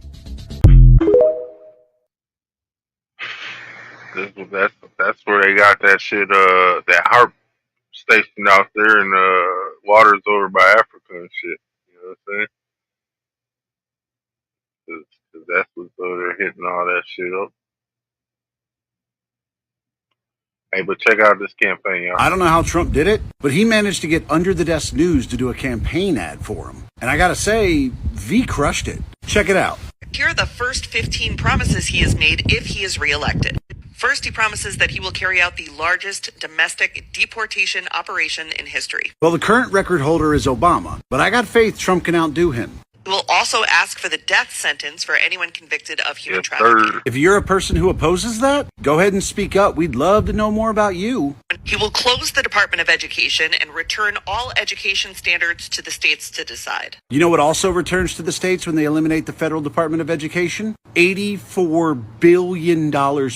That's where they got that shit, that harp station out there in waters over by Africa and shit. You know what I'm saying? Cause that's what's over there hitting all that shit up. Hey, but check out this campaign, y'all. I don't know how Trump did it, but he managed to get Under the Desk News to do a campaign ad for him. And I gotta say, V crushed it. Check it out. Here are the first 15 promises he has made if he is reelected. First, he promises that he will carry out the largest domestic deportation operation in history. Well, the current record holder is Obama, but I got faith Trump can outdo him. He will also ask for the death sentence for anyone convicted of human trafficking. If you're a person who opposes that, go ahead and speak up. We'd love to know more about you. He will close the Department of Education and return all education standards to the states to decide. You know what also returns to the states when they eliminate the Federal Department of Education? $84 billion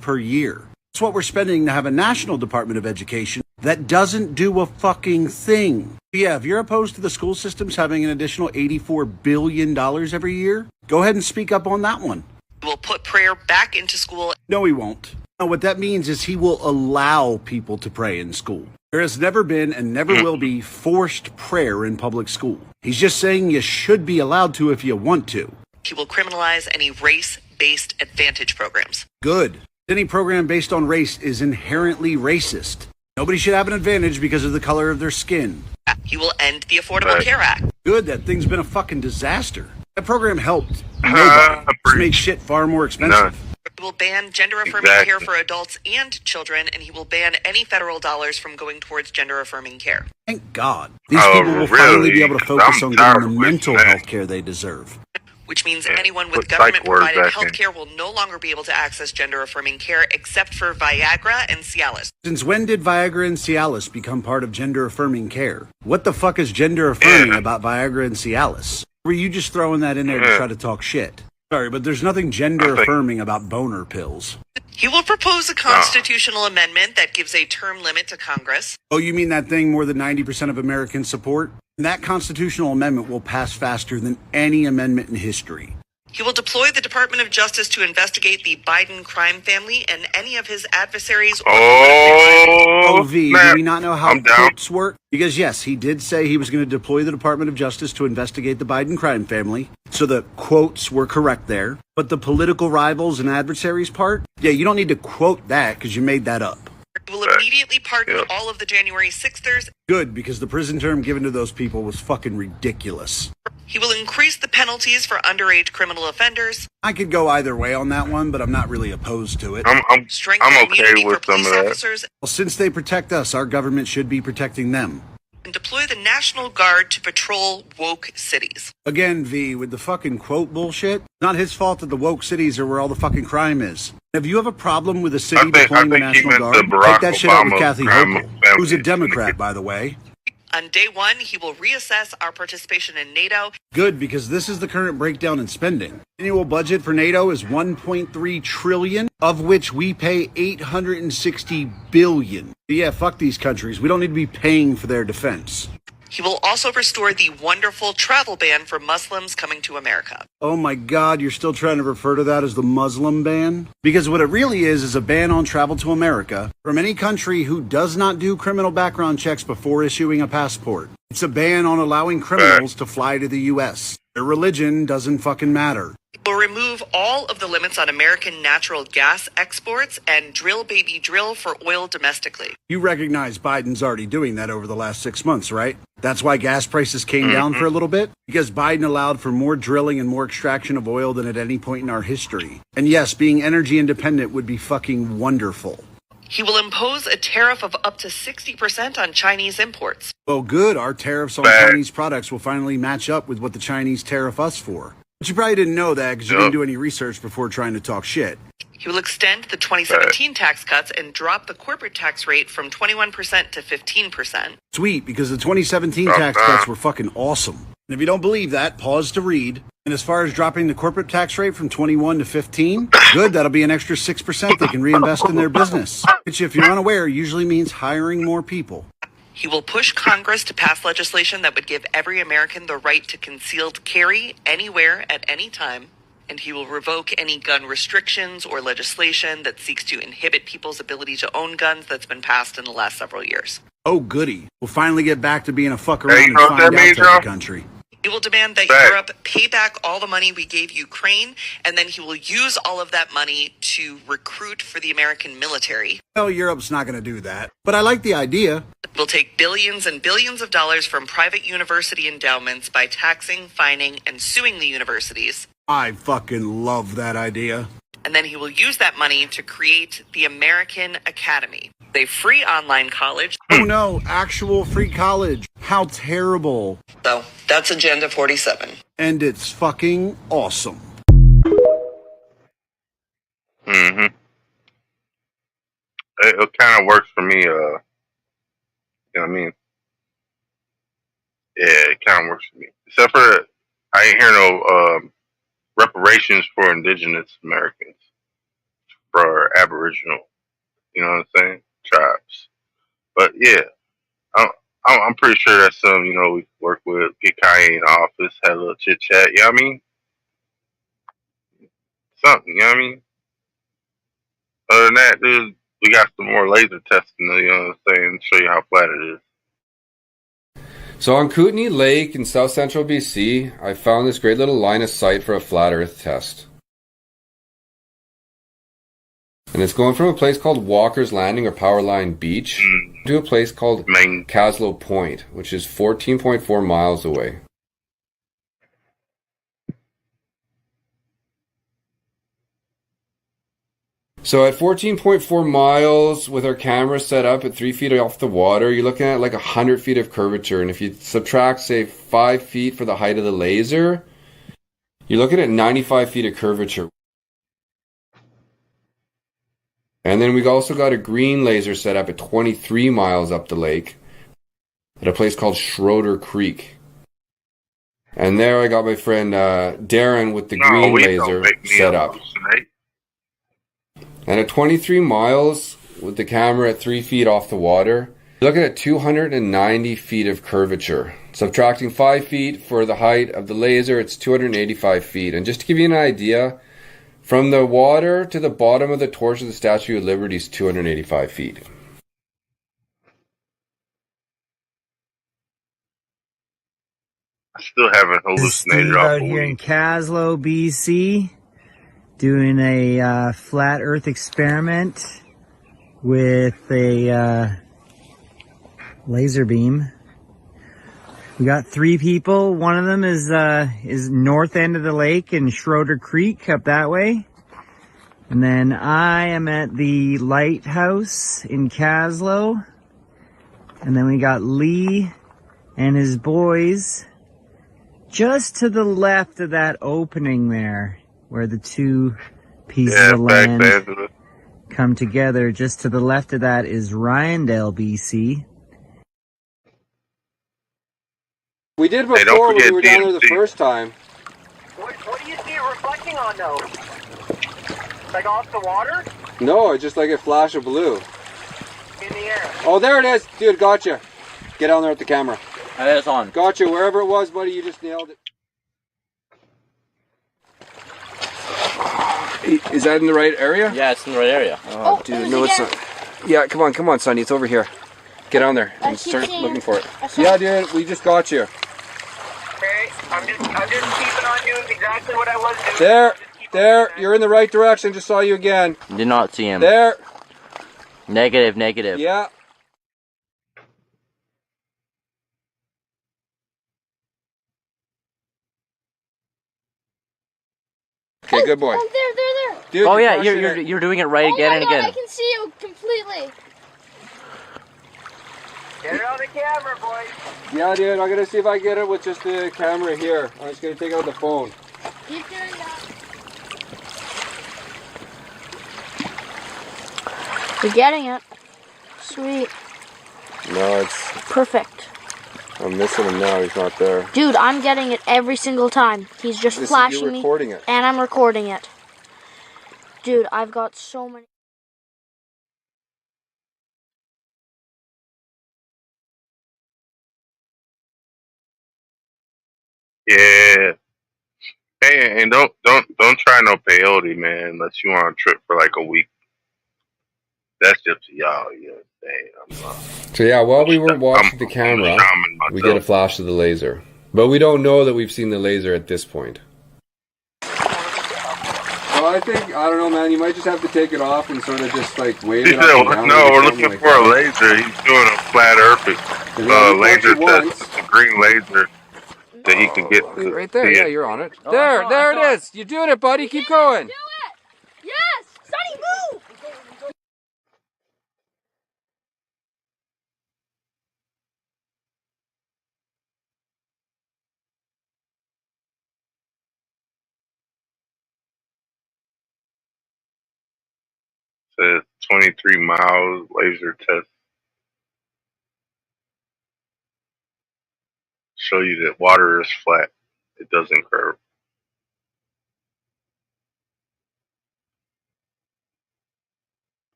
per year. That's what we're spending to have a National Department of Education that doesn't do a fucking thing. Yeah, if you're opposed to the school systems having an additional $84 billion every year, go ahead and speak up on that one. He will put prayer back into school. No, he won't. No, what that means is he will allow people to pray in school. There has never been and never will be forced prayer in public school. He's just saying you should be allowed to if you want to. He will criminalize any race-based advantage programs. Good. Any program based on race is inherently racist. Nobody should have an advantage because of the color of their skin. He will end the Affordable Care Act. Good, that thing's been a fucking disaster. That program helped nobody. Just made shit far more expensive. He will ban gender-affirming care for adults and children, and he will ban any federal dollars from going towards gender-affirming care. Thank God. These people will finally be able to focus on getting the mental health care they deserve. Which means anyone with government-provided health care will no longer be able to access gender-affirming care except for Viagra and Cialis. Since when did Viagra and Cialis become part of gender-affirming care? What the fuck is gender-affirming about Viagra and Cialis? Were you just throwing that in there to try to talk shit? Sorry, but there's nothing gender-affirming about boner pills. He will propose a constitutional amendment that gives a term limit to Congress. Oh, you mean that thing more than 90% of Americans support? That constitutional amendment will pass faster than any amendment in history. He will deploy the Department of Justice to investigate the Biden crime family and any of his adversaries. Oh, V, do we not know how quotes work? Because yes, he did say he was going to deploy the Department of Justice to investigate the Biden crime family. So the quotes were correct there. But the political rivals and adversaries part? Yeah, you don't need to quote that because you made that up. He will immediately pardon all of the January 6thers. Good, because the prison term given to those people was fucking ridiculous. He will increase the penalties for underage criminal offenders. I could go either way on that one, but I'm not really opposed to it. I'm okay with some of that. Officers. Well, since they protect us, our government should be protecting them. And deploy the National Guard to patrol woke cities. Again, V, with the fucking quote bullshit, not his fault that the woke cities are where all the fucking crime is. If you have a problem with a city deploying the National Guard, take that shit out with Kathy Hochul, who's a Democrat, by the way. On day one, he will reassess our participation in NATO. Good, because this is the current breakdown in spending. Annual budget for NATO is $1.3 trillion, of which we pay $860 billion. Yeah, fuck these countries. We don't need to be paying for their defense. He will also restore the wonderful travel ban for Muslims coming to America. Oh my God, you're still trying to refer to that as the Muslim ban? Because what it really is a ban on travel to America from any country who does not do criminal background checks before issuing a passport. It's a ban on allowing criminals to fly to the U.S. Their religion doesn't fucking matter. He will remove all of the limits on American natural gas exports and drill baby drill for oil domestically. You recognize Biden's already doing that over the last 6 months, right? That's why gas prices came down for a little bit? Because Biden allowed for more drilling and more extraction of oil than at any point in our history. And yes, being energy independent would be fucking wonderful. He will impose a tariff of up to 60% on Chinese imports. Well, good. Our tariffs on Chinese products will finally match up with what the Chinese tariff us for. But you probably didn't know that because you didn't do any research before trying to talk shit. He will extend the 2017 tax cuts and drop the corporate tax rate from 21% to 15%. Sweet, because the 2017 tax cuts were fucking awesome. And if you don't believe that, pause to read. And as far as dropping the corporate tax rate from 21 to 15, good, that'll be an extra 6% they can reinvest in their business. Which, if you're unaware, usually means hiring more people. He will push Congress to pass legislation that would give every American the right to concealed carry anywhere at any time. And he will revoke any gun restrictions or legislation that seeks to inhibit people's ability to own guns that's been passed in the last several years. Oh, goody. We'll finally get back to being a fuck around and find out type of country. He will demand that Europe pay back all the money we gave Ukraine, and then he will use all of that money to recruit for the American military. Well, Europe's not going to do that. But I like the idea. We'll take billions and billions of dollars from private university endowments by taxing, fining, and suing the universities. I fucking love that idea. And then he will use that money to create the American Academy, a free online college. Oh no, actual free college. How terrible. So, that's Agenda 47. And it's fucking awesome. It kind of works for me, you know what I mean? Yeah, it kind of works for me. Except for, I ain't hear no, reparations for indigenous Americans, for Aboriginal, you know what I'm saying, tribes. But yeah, I'm pretty sure that's something, you know, we can work with, get Kanye in office, have a little chit chat, you know what I mean? Something, you know what I mean? Other than that, dude, we got some more laser testing, you know what I'm saying, to show you how flat it is. So on Kootenai Lake in south central BC, I found this great little line of sight for a flat earth test. And it's going from a place called Walker's Landing or Powerline Beach to a place called Caslow Point, which is 14.4 miles away. So at 14.4 miles, with our camera set up at 3 feet off the water, you're looking at like 100 feet of curvature. And if you subtract, say, 5 feet for the height of the laser, you're looking at 95 feet of curvature. And then we've also got a green laser set up at 23 miles up the lake at a place called Schroeder Creek. And there I got my friend Darren with the green laser set up. And at 23 miles, with the camera at 3 feet off the water, you're looking at 290 feet of curvature. Subtracting 5 feet for the height of the laser, it's 285 feet. And just to give you an idea, from the water to the bottom of the torch of the Statue of Liberty is 285 feet. I still haven't hallucinated out here in Caslow, BC. Doing a flat earth experiment with a laser beam. We got 3 people. One of them is north end of the lake in Schroeder Creek up that way. And then I am at the lighthouse in Caslow. And then we got Lee and his boys just to the left of that opening there, where the 2 pieces of land come together. Just to the left of that is Ryandale, BC. We did before when we were down there the first time. What do you see it reflecting on though? Like off the water? No, it's just like a flash of blue. In the air. Oh, there it is. Dude, gotcha. Get down there with the camera. It's on. Gotcha. Wherever it was, buddy, you just nailed it. Is that in the right area? Yeah, it's in the right area. Oh, dude, no, it's not. Yeah, come on, Sonny. It's over here. Get on there and start looking for it. Yeah, dude, we just got you. Okay, I'm just keeping on doing exactly what I was doing. There, you're in the right direction. Just saw you again. Did not see him. There. Negative. Yeah. Okay, good boy. Oh, there. Dude, oh yeah, you're doing it right again and again. I can see you completely. Get it on the camera, boys. Yeah, dude, I'm gonna see if I get it with just the camera here. I'm just gonna take out the phone. Keep doing that. You're getting it. Sweet. No, it's... Perfect. I'm missing him now. He's not there. Dude, I'm getting it every single time. He's just flashing you're recording me. It. And I'm recording it. Dude, I've got so many. Yeah. Hey, and don't try no peyote, man, unless you on a trip for like a week. That's just y'all, you know what I'm saying? So yeah, while we were watching the camera, we get a flash of the laser. But we don't know that we've seen the laser at this point. Well, I don't know, man, you might just have to take it off and sort of just like wave it up and down. No, we're looking for a laser. He's doing a flat earth laser test. It's a green laser that he can get. Right there, yeah, you're on it. There it is. You're doing it, buddy. Keep going. Do it! Yes! Sonny, move! Says 23 miles laser test. Show you that water is flat. It doesn't curve.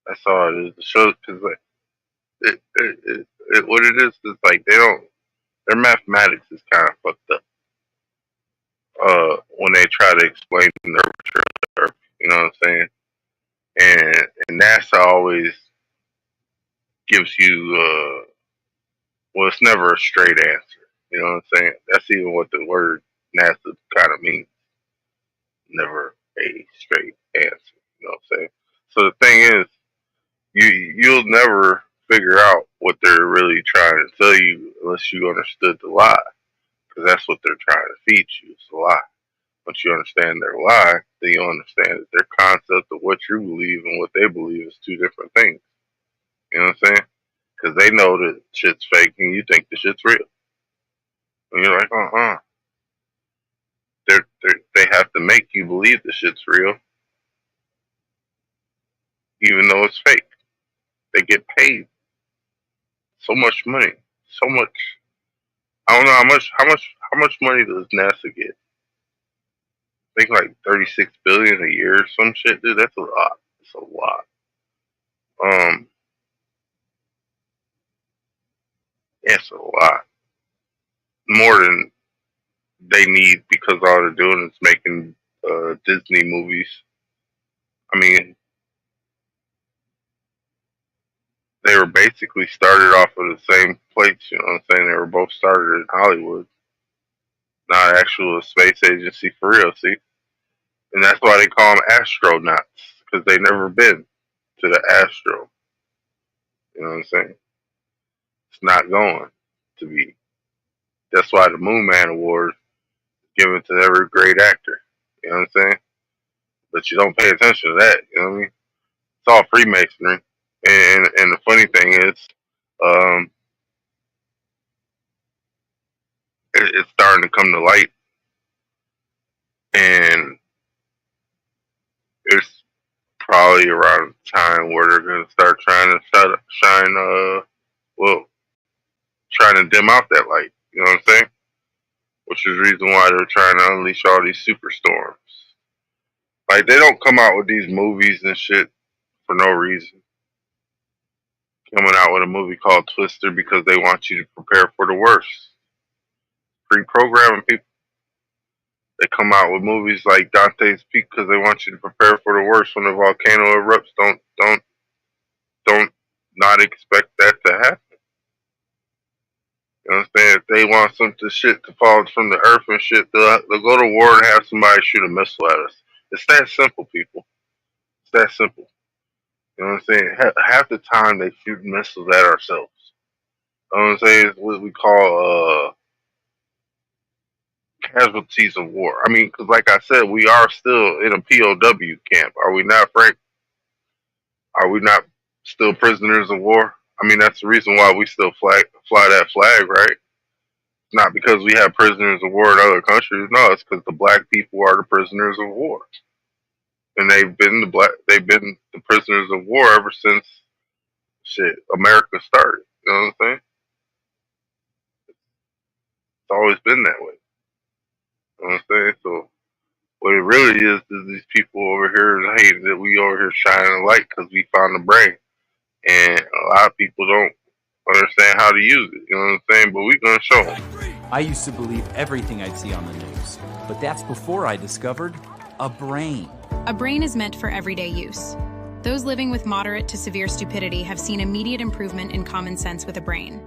That's all it is. It shows because what it is like their mathematics is kind of fucked up. When they try to explain the curvature of the Earth, you know what I'm saying? And NASA always gives you well, it's never a straight answer. You know what I'm saying? That's even what the word NASA kind of means. Never a straight answer. You know what I'm saying? So the thing is, you'll never figure out what they're really trying to tell you unless you understood the lie, because that's what they're trying to feed you. It's a lie. Once you understand their lie, then you'll understand that their concept of what you believe and what they believe is 2 different things. You know what I'm saying? Because they know that shit's fake and you think the shit's real. And you're like, They have to make you believe the shit's real, even though it's fake. They get paid so much money, so much. I don't know how much money does NASA get? I think like 36 billion a year or some shit, dude. That's a lot. It's a lot. It's a lot. More than they need, because all they're doing is making Disney movies. I mean, they were basically started off of the same place, you know what I'm saying? They were both started in Hollywood, not actual space agency for real, see? And that's why they call them astronauts, because they never been to the Astro. You know what I'm saying? It's not going to be. That's why the Moon Man Award is given to every great actor. You know what I'm saying? But you don't pay attention to that. You know what I mean? It's all Freemasonry. And the funny thing is, it's starting to come to light, and it's probably around the time where they're gonna start trying to trying to dim out that light. You know what I'm saying? Which is the reason why they're trying to unleash all these superstorms. Like, they don't come out with these movies and shit for no reason. Coming out with a movie called Twister because they want you to prepare for the worst. Pre-programming people. They come out with movies like Dante's Peak because they want you to prepare for the worst when the volcano erupts. Don't not expect that to happen. You know what I'm saying? If they want some shit to fall from the earth and shit, they'll go to war and have somebody shoot a missile at us. It's that simple, people. It's that simple. You know what I'm saying? Half the time they shoot missiles at ourselves. You know what I'm saying? It's what we call casualties of war. I mean, because like I said, we are still in a POW camp. Are we not, Frank? Are we not still prisoners of war? I mean, that's the reason why we still fly that flag, right? Not because we have prisoners of war in other countries. No, it's because the black people are the prisoners of war, and they've been the prisoners of war ever since America started. You know what I'm saying? It's always been that way. You know what I'm saying? So what it really is these people over here hating that we over here shining a light because we found the brain, and a lot of people don't understand how to use it. You know what I'm saying? But we're gonna show them. I used to believe everything I'd see on the news, but that's before I discovered a brain. A brain is meant for everyday use. Those living with moderate to severe stupidity have seen immediate improvement in common sense with a brain.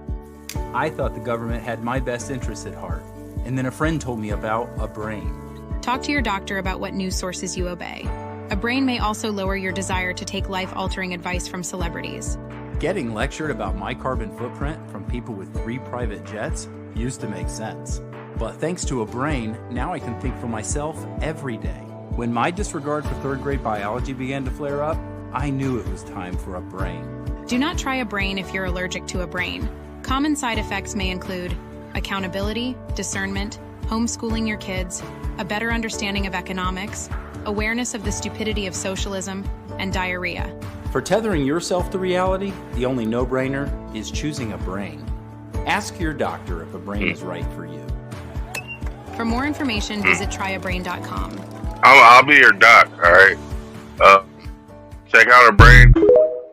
I thought the government had my best interests at heart, and then a friend told me about a brain. Talk to your doctor about what news sources you obey. A brain may also lower your desire to take life-altering advice from celebrities. Getting lectured about my carbon footprint from people with 3 private jets used to make sense. But thanks to a brain, now I can think for myself every day. When my disregard for 3rd grade biology began to flare up, I knew it was time for a brain. Do not try a brain if you're allergic to a brain. Common side effects may include accountability, discernment, homeschooling your kids, a better understanding of economics, awareness of the stupidity of socialism, and diarrhea. For tethering yourself to reality, the only no-brainer is choosing a brain. Ask your doctor if a brain is right for you. For more information, visit tryabrain.com. I'll be your doc, alright? Check out a brain.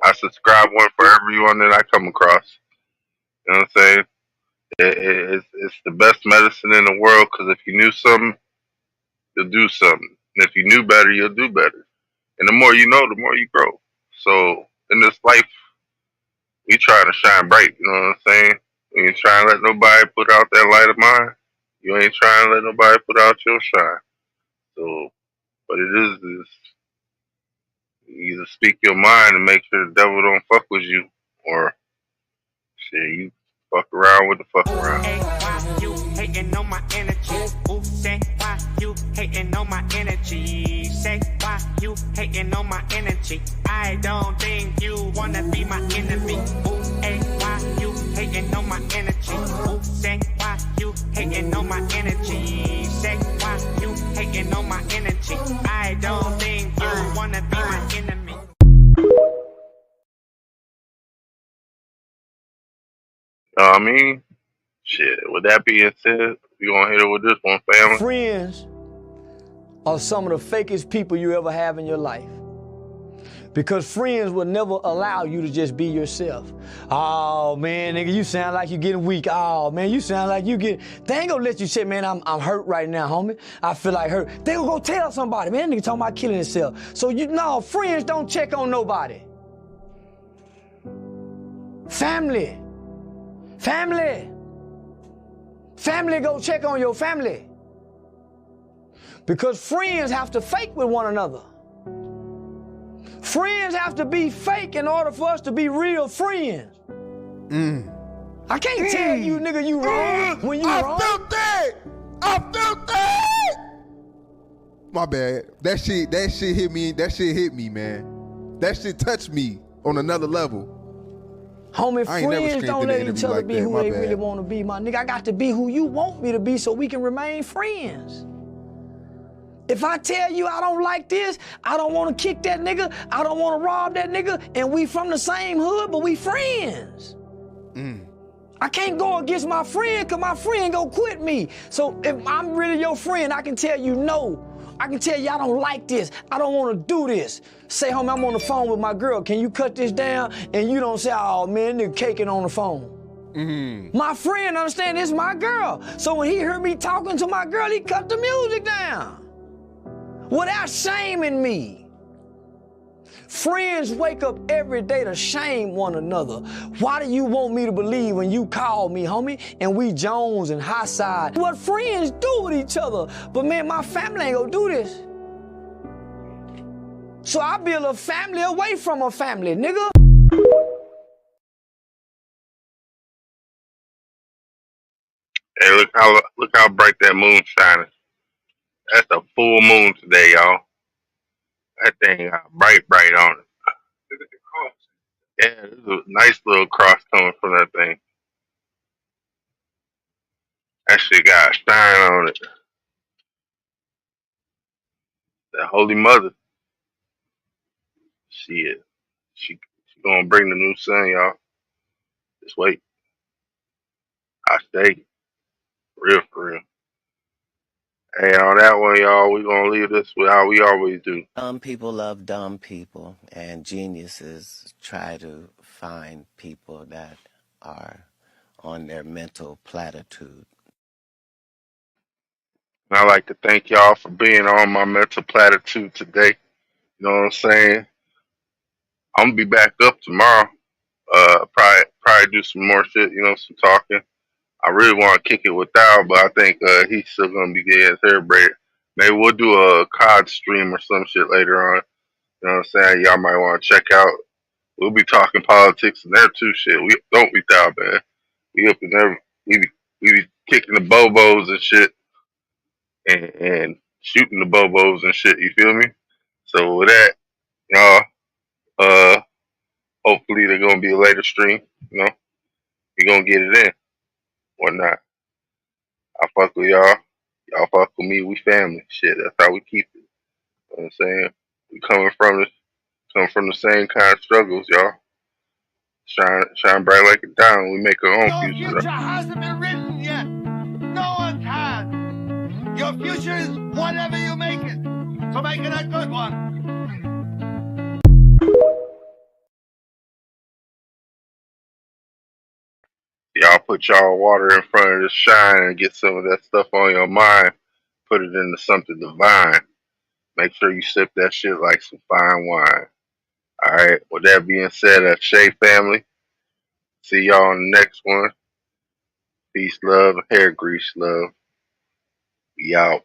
I subscribe one for everyone that I come across. You know what I'm saying? It's the best medicine in the world, because if you knew something, you'll do something. And if you knew better, you'll do better. And the more you know, the more you grow. So in this life, we try to shine bright, you know what I'm saying? We ain't trying to let nobody put out that light of mine. You ain't trying to let nobody put out your shine. So what it is you either speak your mind and make sure the devil don't fuck with you, or shit, you fuck around with the fuck around. You hating on my energy. Ooh, say why you hating on my energy. Say why you hating on my energy. I don't think you wanna be my enemy. Ooh, hey, why you hating on my energy. Ooh, say why you hating on my energy. Say why you hating on my energy. I don't think you wanna be my enemy. I mean, shit, with that being said, we gonna hit it with this one, family. Friends are some of the fakest people you ever have in your life. Because friends will never allow you to just be yourself. Oh, man, nigga, you sound like you're getting weak. Oh, man, you sound like you get... They ain't gonna let you say, man, I'm hurt right now, homie. I feel like hurt. They gonna go tell somebody, man, nigga talking about killing himself. So, friends don't check on nobody. Family go check on your family. Because friends have to fake with one another. Friends have to be fake in order for us to be real friends. I can't tell you, nigga, you wrong when you wrong. I felt that. I felt that. My bad. That shit hit me. That shit hit me, man. That shit touched me on another level. Homie, I ain't never friends screamed don't in the let each interview other like be that. who My they bad. really want to be, my nigga. I got to be who you want me to be so we can remain friends. If I tell you I don't like this, I don't want to kick that nigga, I don't want to rob that nigga, and we from the same hood, but we friends. I can't go against my friend because my friend gonna quit me. So if I'm really your friend, I can tell you no. I can tell you I don't like this. I don't want to do this. Say, homie, I'm on the phone with my girl. Can you cut this down? And you don't say, oh man, nigga caking on the phone. My friend understand this is my girl. So when he heard me talking to my girl, he cut the music down. Without shaming me. Friends wake up every day to shame one another. Why do you want me to believe when you call me, homie, and we Jones and high side? What friends do with each other. But man, my family ain't gonna do this. So I build a family away from a family, nigga. Hey, look how bright that moon's shining. That's a full moon today, y'all. That thing got bright on it. Yeah, there's a nice little cross coming from that thing. That shit got shine on it. The Holy Mother. She gonna bring the new sun, y'all. Just wait. I stay. Real for real. Hey, on that one, y'all, we gonna leave this with how we always do. Dumb people love dumb people, and geniuses try to find people that are on their mental platitude. And I'd like to thank y'all for being on my mental platitude today. You know what I'm saying? I'm gonna be back up tomorrow. Probably do some more shit, you know, some talking. I really want to kick it with Thao, but I think he's still gonna be getting his hair braided. Maybe we'll do a COD stream or some shit later on. You know what I'm saying? Y'all might want to check out. We'll be talking politics in there too. Shit, we don't be Thao, man. We up in there. We be kicking the bobos and shit, and shooting the bobos and shit. You feel me? So with that, y'all, hopefully they're gonna be a later stream. You know, we gonna get it in. Whatnot. I fuck with y'all. Y'all fuck with me. We family. Shit, that's how we keep it. You know what I'm saying? We come from the same kind of struggles, y'all. Shine bright like a diamond. We make our own Your future. future hasn't been written yet. No one can. Your future is whatever you make it. So make it a good one. Y'all put y'all water in front of the shine and get some of that stuff on your mind. Put it into something divine. Make sure you sip that shit like some fine wine. Alright, with that being said, that's Shay family. See y'all on the next one. Peace, love, hair grease, love. We out.